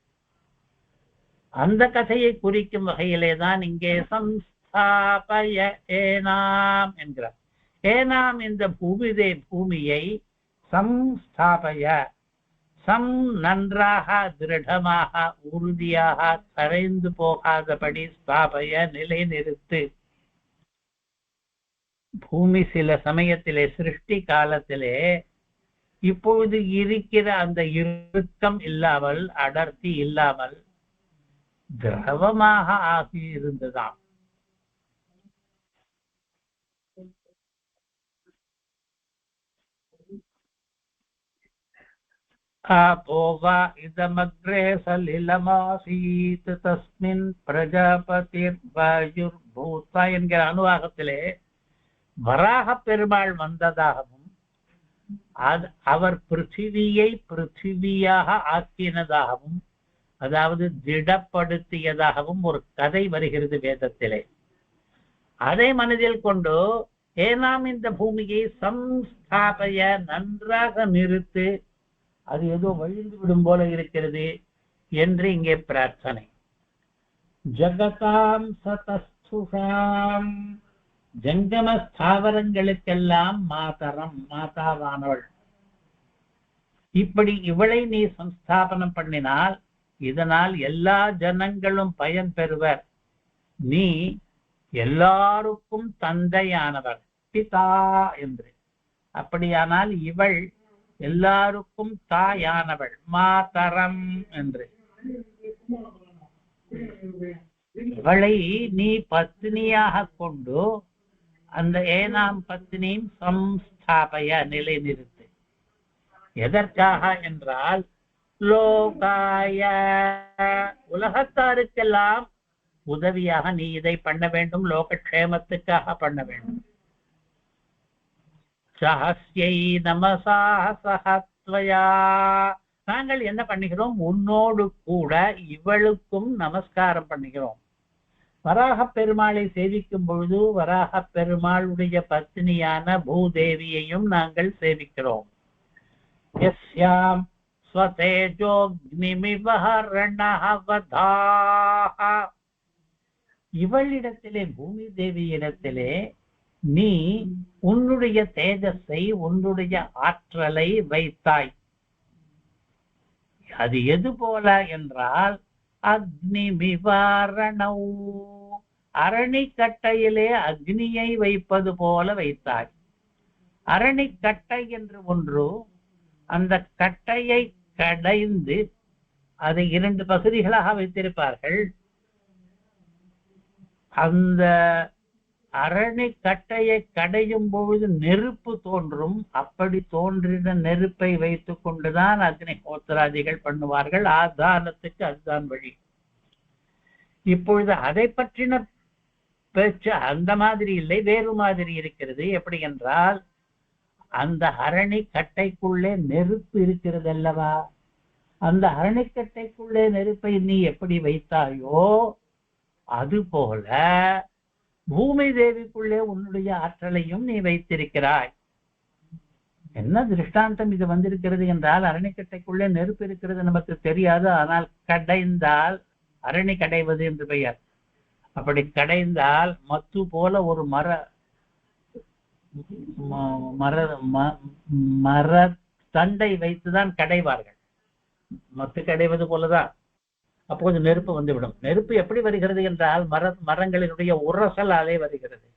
அந்த கதையை குறிக்கும் வகையிலே தான் இங்கே சம்ஸ்தாபய ஏனாம் என்கிறார். ஏனாம், இந்த பூமியை சம்ஸ்தாபய, சம் நன்றாக, திருடமாக, உறுதியாக, கரைந்து போகாதபடி, ஸ்தாபய நிலைநிறுத்து. பூமி சில சமயத்திலே சிருஷ்டி காலத்திலே இப்பொழுது இருக்கிற அந்த இறுக்கம் இல்லாமல், அடர்த்தி இல்லாமல் திரவமாக ஆகி இருந்ததாம். ஆபோவா இதமக்ரே சலிலமாசீத் தஸ்மின் பிரஜாபதிர் வாயுர் பூதா என்கிற அனுவாகத்திலே வராக பெருமாள் வந்ததாகவும் அவர் பிருத்திவியை பிருத்திவியாக ஆக்கினதாகவும், அதாவது திடப்படுத்தியதாகவும் ஒரு கதை வருகிறது வேதத்திலே. அதை மனதில் கொண்டு ஏனாம் இந்த பூமியை சம்ஸ்தாபய, நன்றாக நிறுத்து, அது ஏதோ வழிந்து விடும் போல இருக்கிறது என்று இங்கே பிரார்த்தனை. ஜகதாம் சதஸ்துஷாம், ஜங்கம ஸ்தாவரங்களுக்கெல்லாம் மாதரம், மாதாவானவள். இப்படி இவளை நீ சம்ஸ்தாபனம் பண்ணினால் இதனால் எல்லா ஜனங்களும் பயன் பெறுவர். நீ எல்லாருக்கும் தந்தையானவர், பிதா என்று. அப்படியானால் இவள் எல்லாருக்கும் தாயானவள், மாதரம் என்று. இவளை நீ பத்னியாக கொண்டு அந்த ஏனாம் பத்னியும் சம்ஸ்தாபய நிலைநிறுத்து. எதற்காக என்றால் லோகாய உலகத்தாருக்கெல்லாம் உதவியாக நீ இதை பண்ண வேண்டும், லோகக்ஷேமத்துக்காக பண்ண வேண்டும். சஹஸ்யை நமசா சஹத்வயா நாங்கள் என்ன பண்ணுகிறோம், உன்னோடு கூட இவளுக்கும் நமஸ்காரம் பண்ணுகிறோம். வராக பெருமாளை சேவிக்கும் பொழுது வராக பெருமாளுடைய பத்னியான பூதேவியையும் நாங்கள் சேவிக்கிறோம். யஸ்யாம் ஸ்வதேஜோக்னிமிவஹரணஹவதாஹ இவளிடத்திலே பூமி தேவியிடத்திலே நீ உன்னுடைய தேஜஸை உன்னுடைய ஆற்றலை வைத்தாய். அது எது போல என்றால் அக்னி விவாரணௌ அரணிக்கட்டையிலே அக்னியை வைப்பது போல வைத்தாய். அரணிக்கட்டை என்று ஒன்று, அந்த கட்டையை கடைந்து அதை 2 பகுதிகளாக வைத்திருப்பார்கள். அந்த அரணிக்கட்டையை கடையும் பொழுது நெருப்பு தோன்றும். அப்படி தோன்றின நெருப்பை வைத்துக் கொண்டுதான் அக்னிஹோத்திராதிகள் பண்ணுவார்கள். ஆதானத்துக்கு அதுதான் வழி. இப்பொழுது அதை பற்றின பேச்சு அந்த மாதிரி இல்லை, வேறு மாதிரி இருக்கிறது. எப்படி என்றால் அந்த அரணிக்கட்டைக்குள்ளே நெருப்பு இருக்கிறது அல்லவா, அந்த அரணிக்கட்டைக்குள்ளே நெருப்பை நீ எப்படி வைத்தாயோ அதுபோல பூமி தேவிக்குள்ளே உன்னுடைய ஆற்றலையும் நீ வைத்திருக்கிறாய். என்ன திருஷ்டாந்தம் இது வந்திருக்கிறது என்றால், அரணிக்கட்டைக்குள்ளே நெருப்பு இருக்கிறது நமக்கு தெரியாது, ஆனால் கடைந்தால் அரணி கடைவது என்று பெயர். அப்படி கடைந்தால் மத்து போல ஒரு மர தண்டை வைத்துதான் கடைவார்கள். மத்து கடைவது போலதான். அப்போது நெருப்பு வந்துவிடும். நெருப்பு எப்படி வருகிறது என்றால் மரங்களினுடைய உரசலாலே வருகிறது.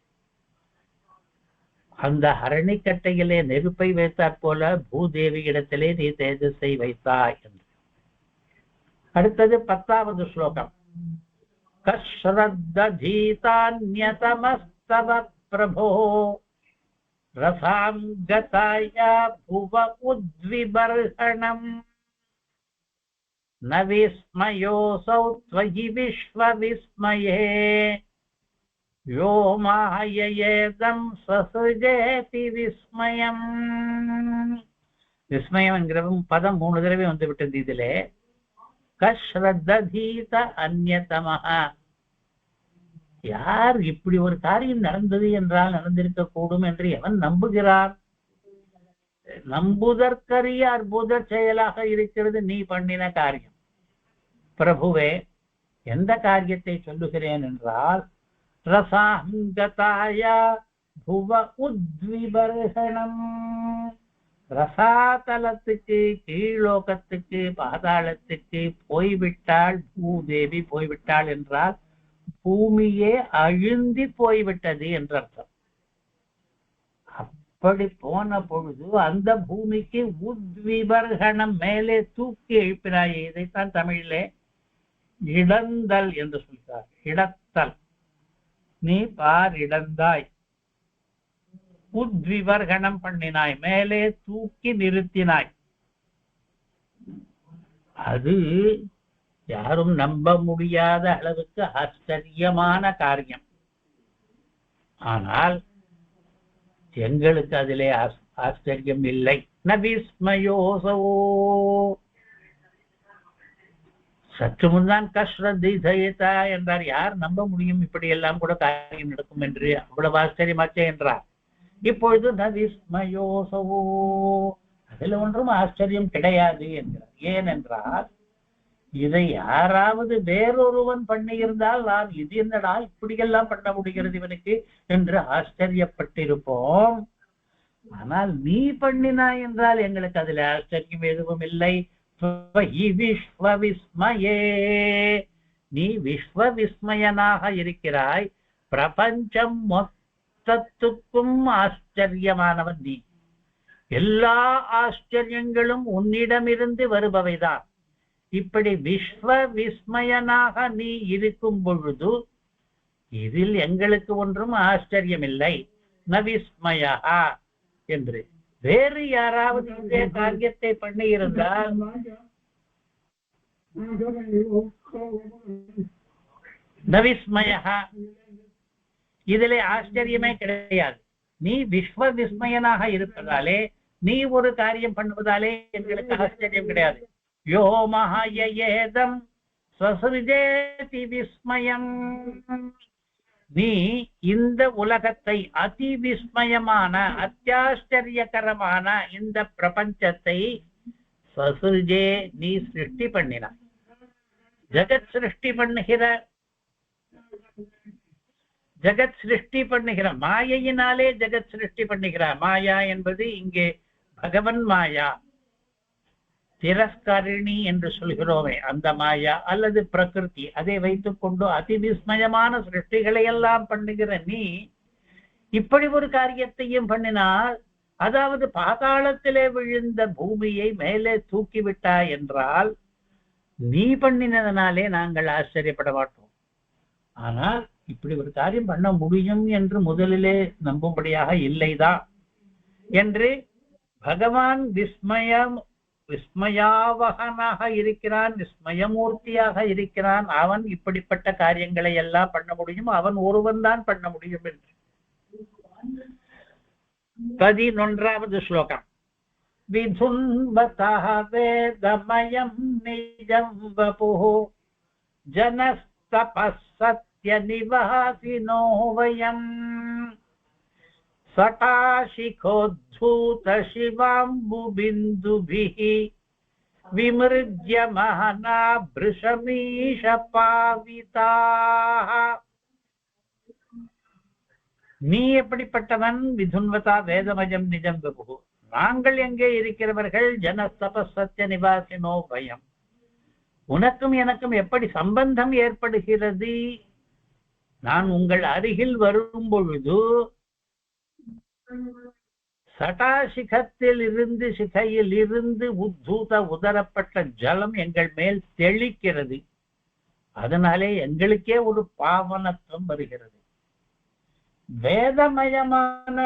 அந்த அரணிக்கட்டையிலே நெருப்பை வைத்தாற் போல பூதேவி இடத்திலே நீ தேஜஸை வைத்தாய் என்று. அடுத்தது 10வது ஸ்லோகம். கஸ்ரத்ததீதான்யதமஸ்தவ பிரபோ ரசாம் கதாயா புவ உத்விபர்ஹணம் ந விஸ்மயோசௌ த்வயி விஸ்வவிஸ்மயே யோ மாயயேதம் சசுஜேதி விஸ்மயம். விஸ்மயம் என்கிற பதம் 3 தடவை வந்து விட்டது இதிலே. கஸ்ரத்ததீத அந்யதமஹ யார் இப்படி ஒரு காரியம் நடந்தது என்றால் நடந்திருக்க கூடும் என்று எவன் நம்புகிறார்? நம்புதற்கரிய அற்புத செயலாக இருக்கிறது நீ பண்ணின காரியம். பிரபுவே, எந்த காரியத்தை சொல்லுகிறேன் என்றால், ரசாங்கதாய புவ உத்விபர்ஹணம் ரசாதலத்துக்கு கீழோகத்துக்கு பாதாளத்துக்கு போய்விட்டாள் பூதேவி. போய்விட்டாள் என்றால் பூமியே அழுந்தி போய்விட்டது என்ற அர்த்தம். அப்படி போன பொழுது அந்த பூமிக்கு உத்விபர்ஹணம் மேலே தூக்கி எழுப்பினாயே. இதைத்தான் தமிழிலே இடந்தல் என்று சொல்கிறார். இடத்தல். நீ பார் இடந்தாய், உத்விபர்ஹணம் பண்ணினாய், மேலே தூக்கி நிறுத்தினாய். அது யாரும் நம்ப முடியாத அளவுக்கு ஆச்சரியமான காரியம். ஆனால் எங்களுக்கு அதிலே ஆச்சரியம் இல்லை. நவிஸ்மயோசோ சற்று முன்தான் கஸ்ரத்ததீதா என்றார். யார் நம்ப முடியும் இப்படி எல்லாம் கூட காரியம் நடக்கும் என்று? அவ்வளவு ஆச்சரியமாச்சே என்றார். இப்பொழுது நவிஸ்மயோசோ அதில் ஒன்றும் ஆச்சரியம் கிடையாது என்கிறார். ஏனென்றால் இதை யாராவது வேறொருவன் பண்ணியிருந்தால் நான் இது என்னடா இப்படியெல்லாம் பண்ண முடிகிறது இவனுக்கு என்று ஆச்சரியப்பட்டிருப்போம். ஆனால் நீ பண்ணினாய் என்றால் எங்களுக்கு அதில் ஆச்சரியம் எதுவும் இல்லை. விஸ்வவிஸ்மயே நீ விஸ்வவிஸ்மயனாக இருக்கிறாய். பிரபஞ்சம் மொத்தத்துக்கும் ஆச்சரியமானவன் நீ. எல்லா ஆச்சரியங்களும் உன்னிடமிருந்து வருபவைதான். இப்படி விஸ்வ விஸ்மயனாக நீ இருக்கும் பொழுது இதில் எங்களுக்கு ஒன்றும் ஆச்சரியமில்லை. ந விஸ்மயா என்று. வேறு யாராவது இதே காரியத்தை பண்ணி இருந்தால் ந விஸ்மயா, இதிலே ஆச்சரியமே கிடையாது. நீ விஸ்வ விஸ்மயனாக இருப்பதாலே, நீ ஒரு காரியம் பண்ணுவதாலே எங்களுக்கு ஆச்சரியம் கிடையாது. யோ மகாயேதம் சசுஜேதி விஸ்மயம், நீ இந்த உலகத்தை அதி விஸ்மயமான அத்தியாச்சரியகரமான இந்த பிரபஞ்சத்தை சசுஜே நீ சிருஷ்டி பண்ணினாய். ஜகத் சிருஷ்டி பண்ணுகிற மாயையினாலே ஜகத் சிருஷ்டி பண்ணுகிறார். மாயா என்பது இங்கே பகவன் மாயா, திரஸ்கரிணி என்று சொல்கிறோமே அந்த மாயா அல்லது பிரகிருதி, அதை வைத்துக் கொண்டு அதிவிஸ்மயமான சிருஷ்டிகளை எல்லாம் பண்ணுகிற நீ இப்படி ஒரு காரியத்தையும் பண்ணினால், அதாவது பாதாளத்திலே விழுந்த பூமியை மேலே தூக்கிவிட்டாய் என்றால் நீ பண்ணினதனாலே நாங்கள் ஆச்சரியப்பட மாட்டோம். ஆனால் இப்படி ஒரு காரியம் பண்ண முடியும் என்று முதலிலே நம்பும்படியாக இல்லைதான் என்று பகவான் விஸ்மயாவகனாக இருக்கிறான், விஸ்மயமூர்த்தியாக இருக்கிறான். அவன் இப்படிப்பட்ட காரியங்களை எல்லாம் பண்ண முடியும், அவன் ஒருவன் தான் பண்ண முடியும் என்று. 11வது ஸ்லோகம். விதுன்வதः வேதமயம் நிஜம் வபுः ஜனஸ்தபஸ்ஸத்ய நிவாசினோ வயம் சடாசிகோद्धூத சிவாம்புபிந்துபிः விமிருஜ்யமானா ப்ருஷமீஷ பாவிதாः. நீ எப்படிப்பட்டவன்? விதுன்வதா வேதமயம் நிஜம் வபுः, நாங்கள் எங்கே இருக்கிறவர்கள்? ஜனஸ்தபஸ்ஸத்ய நிவாசினோ பயம், உனக்கும் எனக்கும் எப்படி சம்பந்தம் ஏற்படுகிறது? நான் உங்கள் அருகில் வரும் பொழுது சட்டாசிகத்தில் இருந்து சிகையில் இருந்து உதரப்பட்ட ஜலம் எங்கள் மேல் தெளிக்கிறது. அதனாலே எங்களுக்கே ஒரு பாவனத்துவம் வருகிறது. வேதமயமான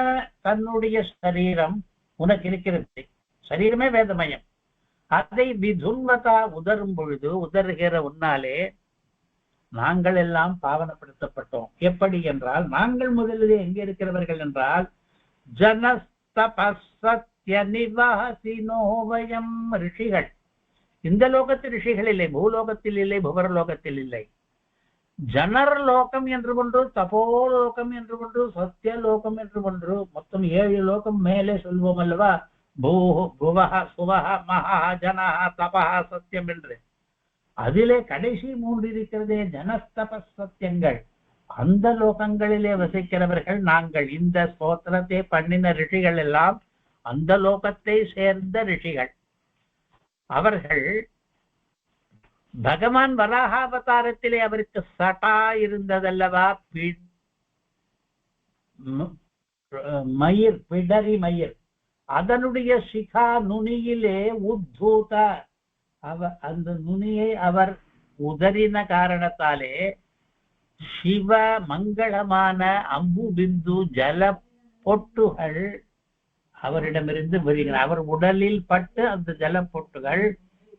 தன்னுடைய சரீரம் உனக்கு இருக்கிறது, சரீரமே வேதமயம். அதை விதுன்வதா உதரும் பொழுது, உதறுகிற உன்னாலே நாங்கள் எல்லாம் பாவனப்படுத்தப்பட்டோம். எப்படி என்றால், நாங்கள் முதலிலே எங்கே இருக்கிறவர்கள் என்றால் ஜனஸ்தபஸ்ஸத்ய நிவாசினோ வயம், ரிஷிகள். இந்த லோகத்தில் ரிஷிகள் இல்லை, பூலோகத்தில் இல்லை, புவரலோகத்தில் இல்லை. ஜனர் லோகம் என்று ஒன்று, தபோலோகம் என்று ஒன்று, சத்தியலோகம் என்று ஒன்று, மொத்தம் 7 லோகம் மேலே சொல்வோம் அல்லவா? புவஹ சுவஹ மஹா ஜனஹ தபஹ சத்தியம் என்று. அதிலே கடைசி 3 இருக்கிறதே ஜனஸ்தபஸ் சத்தியங்கள். அந்த லோகங்களிலே வசிக்கிறவர்கள் நாங்கள். இந்த ஸ்தோத்திரத்தை பண்ணின ரிஷிகள் எல்லாம் அந்த லோகத்தை சேர்ந்த ரிஷிகள். அவர்கள் பகவான் வராகாவதாரத்திலே அவருக்கு சட்டா இருந்ததல்லவா, மயிர், பிடரி மயிர், அதனுடைய சிகா நுனியிலே உத்தூத, அந்த நுனியை அவர் உதறின காரணத்தாலே சிவ மங்களமான அம்பு பிந்து ஜல பொட்டுகள் அவரிடமிருந்து வருகின்றன. அவர் உடலில் பட்டு அந்த ஜல பொட்டுகள்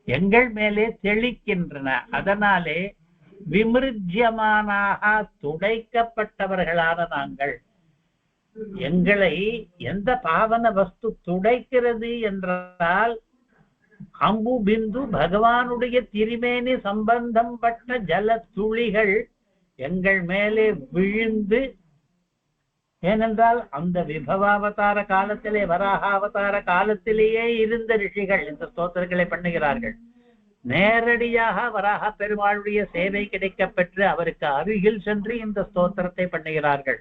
எங்கள் மேலே தெளிக்கின்றன. அதனாலே விமிருஜ்யமானாக துடைக்கப்பட்டவர்களான நாங்கள். எங்களை எந்த பாவன வஸ்து துடைக்கிறது என்றால், அம்பு பிந்து பகவானுடைய திருமேனி சம்பந்தம் பட்ட ஜல துளிகள் எங்கள் மேலே விழுந்து, ஏனென்றால் அந்த விபவாவதார காலத்திலே, வராகாவதார காலத்திலேயே இருந்த ரிஷிகள் இந்த ஸ்தோத்திரங்களை பண்ணுகிறார்கள். நேரடியாக வராக பெருமாளுடைய சேவை கிடைக்க பெற்று அவருக்கு அருகில் சென்று இந்த ஸ்தோத்திரத்தை பண்ணுகிறார்கள்.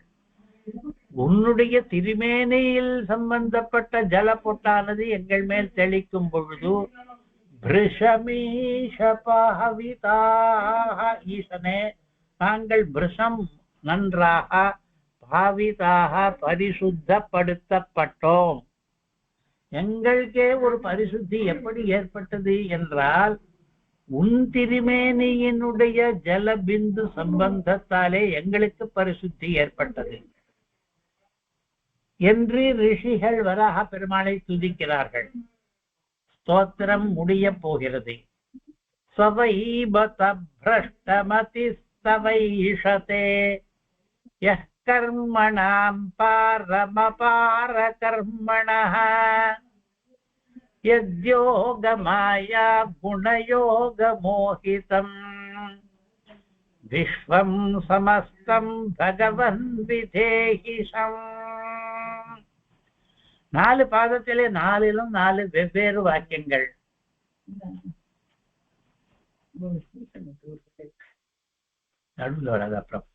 உன்னுடைய திருமேனியில் சம்பந்தப்பட்ட ஜல பொட்டானது எங்கள் மேல் தெளிக்கும் பொழுது ஈசனே, நாங்கள் பிருஷம் நன்றாக பாவிதாக பரிசுத்தப்படுத்தப்பட்டோம். எங்களுக்கே ஒரு பரிசுத்தி எப்படி ஏற்பட்டது என்றால், உன் திருமேனியினுடைய ஜலபிந்து சம்பந்தத்தாலே எங்களுக்கு பரிசுத்தி ஏற்பட்டது என்று ரிஷிகள் வராக பெருமாளை துதிக்கிறார்கள். ஸ்தோத்திரம் முடிய போகிறது. சவைபத பிரஷ்டமதி ஸ்தவைஷதே யஹ் கர்மணாம் பாரமபார கர்மணஹ யத்யோக மாயா குணயோக மோகிதம் விஸ்வம் சமஸ்தம் பகவன் விதேஹிஷம். 4 பாதத்திலே 4லும் 4 வெவ்வேறு வாக்கியங்கள். நடுவில் வராது. அப்புறம்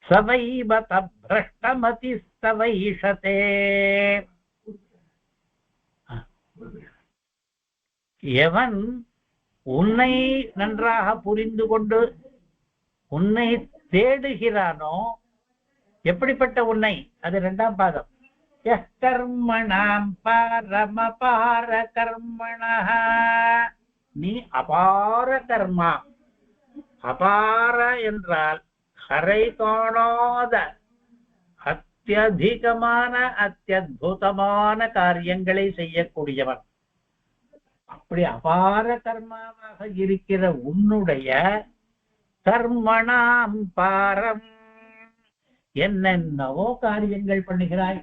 சவைபத பிரஷ்டமதி ஸ்தவைஷதே, எவன் உன்னை நன்றாக புரிந்து கொண்டு உன்னை தேடுகிறானோ, எப்படிப்பட்ட உன்னை, அது 2ஆம் பாதம். கர்மணாம் பரமபார கர்மணஹ, நீ அபார கர்மா. அபார என்றால் கரை காணாத அத்தியதிகமான அத்தியுதமான காரியங்களை செய்யக்கூடியவன். அப்படி அபார கர்மாவாக இருக்கிற உன்னுடைய கர்மணாம் பாரம், என்னென்னவோ காரியங்கள் பண்ணுகிறாய்.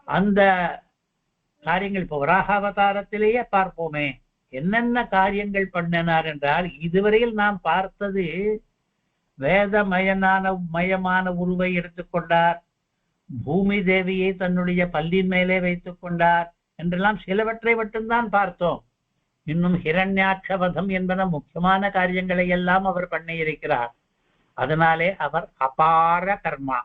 அந்த காரியங்கள் இப்போ வராக அவதாரத்திலேயே பார்ப்போமே, என்னென்ன காரியங்கள் பண்ணினார் என்றால், இதுவரையில் நாம் பார்த்தது வேதமயமான உருவை எடுத்துக்கொண்டார், பூமி தேவியை தன்னுடைய பல்லின் மேலே வைத்துக் கொண்டார் என்றெல்லாம் சிலவற்றை மட்டும்தான் பார்த்தோம். இன்னும் ஹிரண்யாட்சவதம் என்பன முக்கியமான காரியங்களை எல்லாம் அவர் பண்ணியிருக்கிறார். அதனாலே அவர் அபார கர்மா.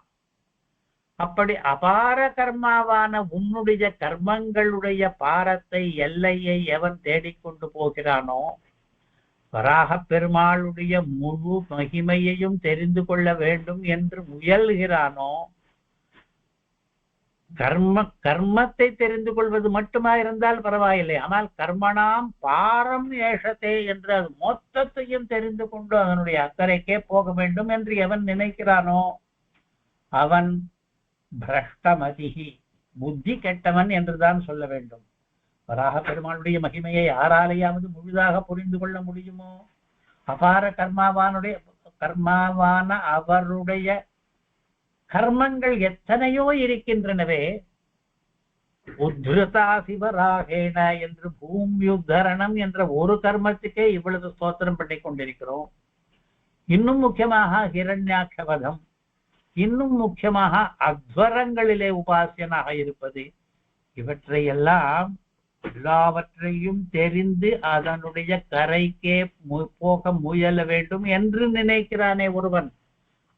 அப்படி அபார கர்மாவான உன்னுடைய கர்மங்களுடைய பாரத்தை, எல்லையை எவன் தேடிக்கொண்டு போகிறானோ, வராக பெருமாளுடைய முழு மகிமையையும் தெரிந்து கொள்ள வேண்டும் என்று முயல்கிறானோ, கர்மத்தை தெரிந்து கொள்வது மட்டுமா இருந்தால் பரவாயில்லை, ஆனால் கர்மணாம் பாரம் ஏஷத்தே என்று அது மொத்தத்தையும் தெரிந்து கொண்டு அதனுடைய அக்கறைக்கே போக வேண்டும் என்று எவன் நினைக்கிறானோ அவன் பிரஷ்டமதிஹி, புத்தி கெட்டவன் என்றுதான் சொல்ல வேண்டும். வராக பெருமாளுடைய மகிமையை யாராலேயாவது முழுதாக புரிந்து கொள்ள முடியுமோ? அபார கர்மாவான அவருடைய கர்மங்கள் எத்தனையோ இருக்கின்றனவே. உத்ருதா சிவராகேன என்று பூமியுத்தரணம் என்ற ஒரு கர்மத்துக்கே இவ்வளவு ஸ்தோத்திரம் பண்ணி கொண்டிருக்கிறோம். இன்னும் முக்கியமாக ஹிரண்யாட்சவதம், இன்னும் முக்கியமாக அத்வரங்களிலே உபாசியனாக இருப்பது, இவற்றையெல்லாம் எல்லாவற்றையும் தெரிந்து அதனுடைய கரைக்கே போக முயல வேண்டும் என்று நினைக்கிறானே ஒருவன்,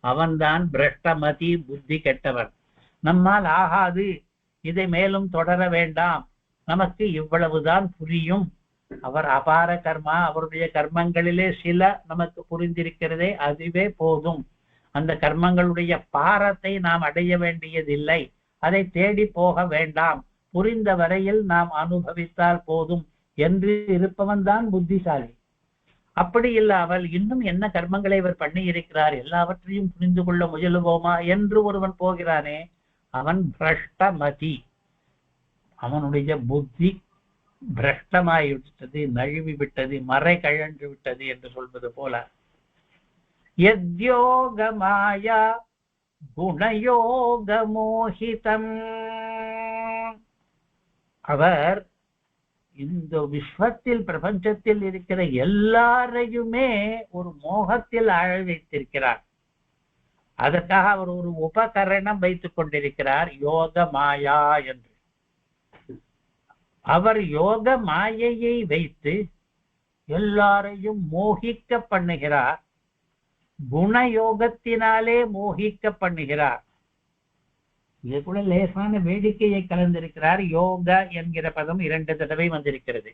அவன்தான் பிரஷ்டமதி, புத்தி கெட்டவன். நம்மால் ஆகாது, இதை மேலும் தொடர வேண்டாம், நமக்கு இவ்வளவுதான் புரியும். அவர் அபார கர்மா, அவருடைய கர்மங்களிலே சில நமக்கு புரிந்திருக்கிறதே, அதுவே போதும். அந்த கர்மங்களுடைய பாரத்தை நாம் அடைய வேண்டியதில்லை, அதை தேடி போக வேண்டாம், புரிந்த வரையில் நாம் அனுபவித்தால் போதும் என்று இருப்பவன் தான் புத்திசாலி. அப்படி இல்லாமல் இன்னும் என்ன கர்மங்களை இவர் பண்ணி இருக்கிறார், எல்லாவற்றையும் புரிந்து கொள்ள முயலுவோமா என்று ஒருவன் போகிறானே, அவன் பிரஷ்டமதி. அவனுடைய புத்தி பிரஷ்டமாய்விட்டது, நழுவி விட்டது, மறை கழன்று விட்டது என்று சொல்வது போல. யத்யோக மாயா குணயோக மோகிதம், அவர் இந்த விஸ்வத்தில் பிரபஞ்சத்தில் இருக்கிற எல்லாரையுமே ஒரு மோகத்தில் ஆழ வைத்திருக்கிறார். அதற்காக அவர் ஒரு உபகரணம் வைத்துக் கொண்டிருக்கிறார், யோக மாயா என்று. அவர் யோக மாயையை வைத்து எல்லாரையும் மோகிக்க பண்ணுகிறார், குணயோகத்தினாலே மோகிக்க பண்ணுகிறார். இது கூட லேசான வேடிக்கையை கலந்திருக்கிறார். யோக என்கிற பதம் 2 தடவை வந்திருக்கிறது.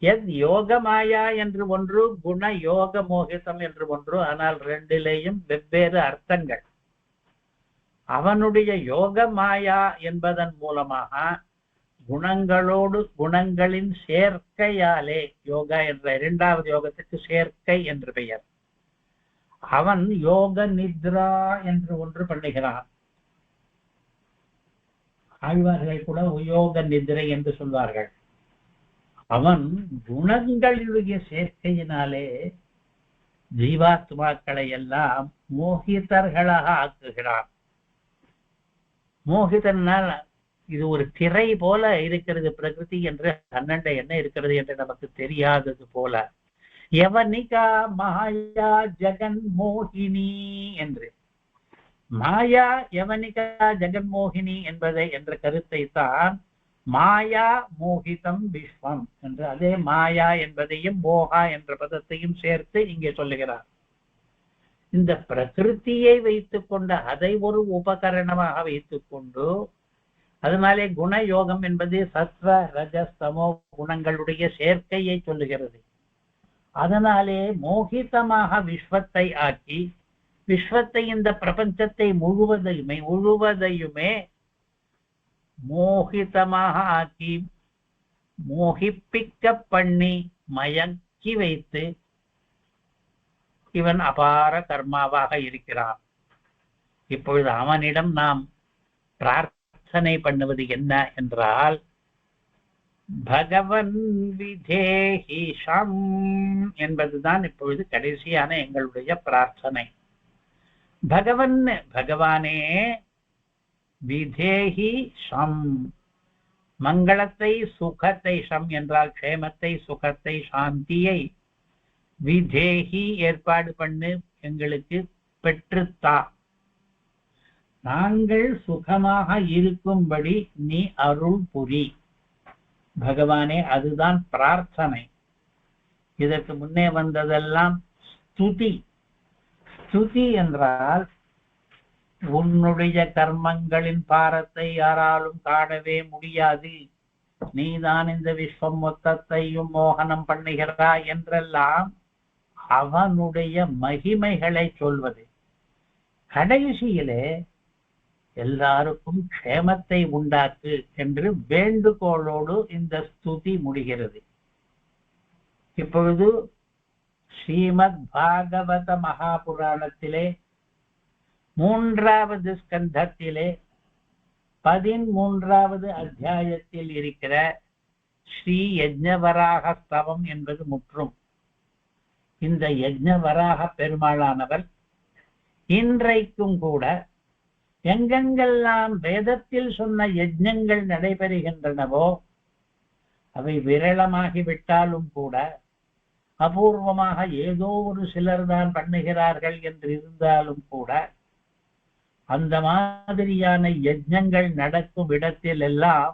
எத் யோக மாயா என்று ஒன்று, குண யோக மோகிதம் என்று ஒன்று, ஆனால் 2லேயும் வெவ்வேறு அர்த்தங்கள். அவனுடைய யோக மாயா என்பதன் மூலமாக குணங்களோடு குணங்களின் சேர்க்கையாலே, யோகா என்ற இரண்டாவது யோகத்துக்கு சேர்க்கை என்று பெயர். அவன் யோக நித்ரா என்று ஒன்று பண்ணுகிறான். ஆழ்வார்கள் கூட யோக நித்ரை என்று சொல்வார்கள். அவன் குணங்களுடைய சேர்க்கையினாலே ஜீவாத்மாக்களை எல்லாம் மோகிதர்களாக ஆக்குகிறான். மோகிதனால் இது ஒரு திரை போல இருக்கிறது பிரகிருதி என்று, அண்ணண்ட என்ன இருக்கிறது என்று நமக்கு தெரியாதது போல. யவனிகா மாயா ஜெகன் மோகினி என்று, மாயா யவனிகா ஜெகன் மோகினி என்பதை என்ற கருத்தை தான் மாயா மோகிதம் விஸ்வம் என்று, அதே மாயா என்பதையும் மோகா என்ற பதத்தையும் சேர்த்து இங்கே சொல்லுகிறார். இந்த பிரகிருத்தியை வைத்துக் கொண்டு, அதை ஒரு உபகரணமாக வைத்துக் கொண்டு, அதனாலே குணயோகம் என்பது சத்வ ரஜஸ்தமோ குணங்களுடைய சேர்க்கையை சொல்லுகிறது. அதனாலே மோகிதமாக விஸ்வத்தை ஆக்கி, விஸ்வத்தை இந்த பிரபஞ்சத்தை முழுவதையுமே மோகிதமாக ஆக்கி, மோகிப்பிக்க பண்ணி மயக்கி வைத்து இவன் அபார கர்மாவாக இருக்கிறான். இப்பொழுது அவனிடம் நாம் பிரார்த்தனை பண்ணுவது என்ன என்றால், பகவன் விதேஹிஷம் என்பதுதான் இப்பொழுது கடைசியான எங்களுடைய பிரார்த்தனை. பகவானே விதேஹி ஷம், மங்களத்தை சுகத்தை, ஷம் என்றால் க்ஷேமத்தை சுகத்தை சாந்தியை, விதேஹி ஏற்பாடு பண்ணு, எங்களுக்கு பெற்றுத்தா, நாங்கள் சுகமாக இருக்கும்படி நீ அருள் புரி. பகவானே, அதுதான் பிரார்த்தனை. இதற்கு முன்னே வந்ததெல்லாம் ஸ்துதி. ஸ்துதி என்றால் உன்னுடைய கர்மங்களின் பாரத்தை யாராலும் காணவே முடியாது, நீதான் இந்த விஸ்வம் மொத்தத்தையும் மோகனம் பண்ணுகிறாய் என்றெல்லாம் அவனுடைய மகிமைகளை சொல்வது. கடைசியிலே எல்லாருக்கும் க்ஷேமத்தை உண்டாக்கு என்று வேண்டுகோளோடு இந்த ஸ்துதி முடிகிறது. இப்பொழுது ஸ்ரீமத் பாகவத மகாபுராணத்திலே 3வது ஸ்கந்தத்திலே 13வது அத்தியாயத்தில் இருக்கிற ஸ்ரீ யஜ்ஞவராக ஸ்தவம் என்பது முற்றும். இந்த யஜ்ஞவராக பெருமாளானவர் இன்றைக்கும் கூட எங்கெங்கெல்லாம் வேதத்தில் சொன்ன யஜ்ஞங்கள் நடைபெறுகின்றனவோ, அவை விரளமாகிவிட்டாலும் கூட, அபூர்வமாக ஏதோ ஒரு சிலர் தான் பண்ணுகிறார்கள் என்று இருந்தாலும் கூட, அந்த மாதிரியான யஜ்ஞங்கள் நடக்கும் இடத்தில் எல்லாம்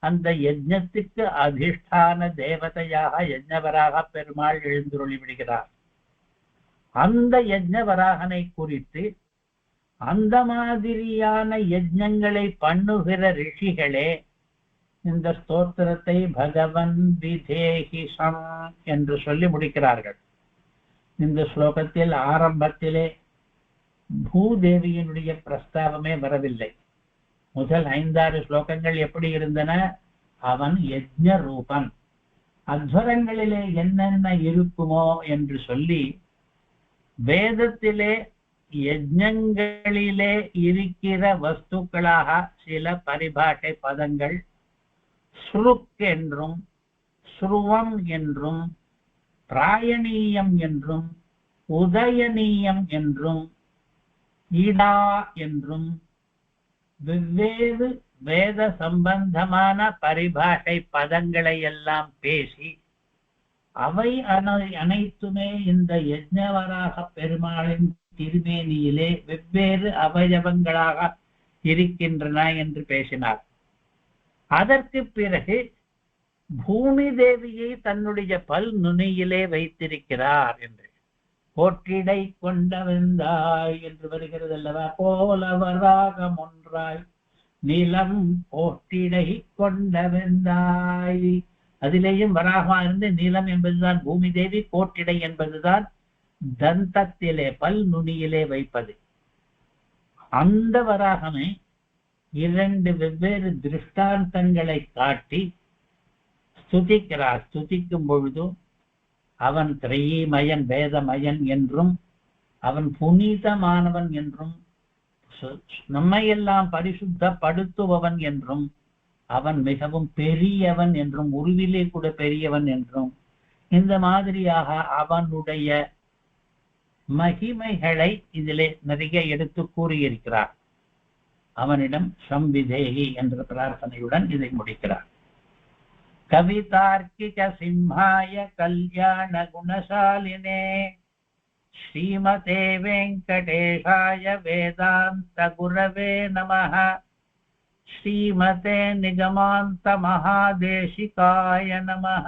அந்த யஜ்ஞத்துக்கு அதிஷ்டான தேவதையாக யஜ்ஞவராக பெருமாள் எழுந்துருளி விடுகிறார். அந்த யஜ்ஞவராகனை குறித்து அந்த மாதிரியான யஜ்ஞங்களை பண்ணுகிற ரிஷிகளே இந்த ஸ்தோத்திரத்தை பகவன் விதேஹிஷம் என்று சொல்லி முடிக்கிறார்கள். இந்த ஸ்லோகத்தில் ஆரம்பத்திலே பூதேவியினுடைய பிரஸ்தாவமே வரவில்லை. முதல் 5-6 ஸ்லோகங்கள் எப்படி இருந்தன? அவன் யஜ்ஞ ரூபன், அத்வரங்களிலே என்னென்ன இருக்குமோ என்று சொல்லி, வேதத்திலே யஜ்ஞங்களிலே இருக்கிற வஸ்துக்களாக சில பரிபாஷை பதங்கள் ஸ்ருக் என்றும் ஸ்ருவம் என்றும் பிராயணீயம் என்றும் உதயனீயம் என்றும் இடா என்றும் வெவ்வேறு வேத சம்பந்தமான பரிபாஷை பதங்களை எல்லாம் பேசி, அவை அனைத்துமே இந்த யஜ்ஞவராக பெருமாளின் திருமேனியிலே வெவ்வேறு அவயவங்களாக இருக்கின்றன என்று பேசினார். அதற்கு பிறகு பூமி தேவியை தன்னுடைய பல் நுனியிலே வைத்திருக்கிறார் என்று, போற்றிடை கொண்டவந்தாய் என்று வருகிறது அல்லவா, போலவராகம் ஒன்றாய் நிலம் போற்றிடை கொண்டவந்தாய், அதிலேயும் வராகமா இருந்து நிலம் என்பதுதான் பூமி தேவி, போற்றிடை என்பதுதான் தந்தத்திலே பல் நுனியிலே வைப்பது. அந்த வராகமே இரண்டு வெவ்வேறு திருஷ்டாந்தங்களை காட்டி ஸ்துதிக்கிறார். ஸ்துதிக்கும் பொழுது அவன் திரையீமயன் வேதமயன் என்றும் அவன் புனிதமானவன் என்றும் நம்மையெல்லாம் பரிசுத்தப்படுத்துபவன் என்றும் அவன் மிகவும் பெரியவன் என்றும் உருவிலே கூட பெரியவன் என்றும் இந்த மாதிரியாக அவனுடைய மகிமைகளை இதிலே நிறைய எடுத்து கூறியிருக்கிறார். அவனிடம் சம்விதேகி என்ற பிரார்த்தனையுடன் இதை முடிக்கிறார். கவிதார்க்கிக சிம்ஹாய கல்யாண குணசாலினே ஸ்ரீமதே வெங்கடேஷாய வேதாந்த குரவே நமஹ. ஸ்ரீமதே நிகமாந்த மகாதேசிகாய நமஹ.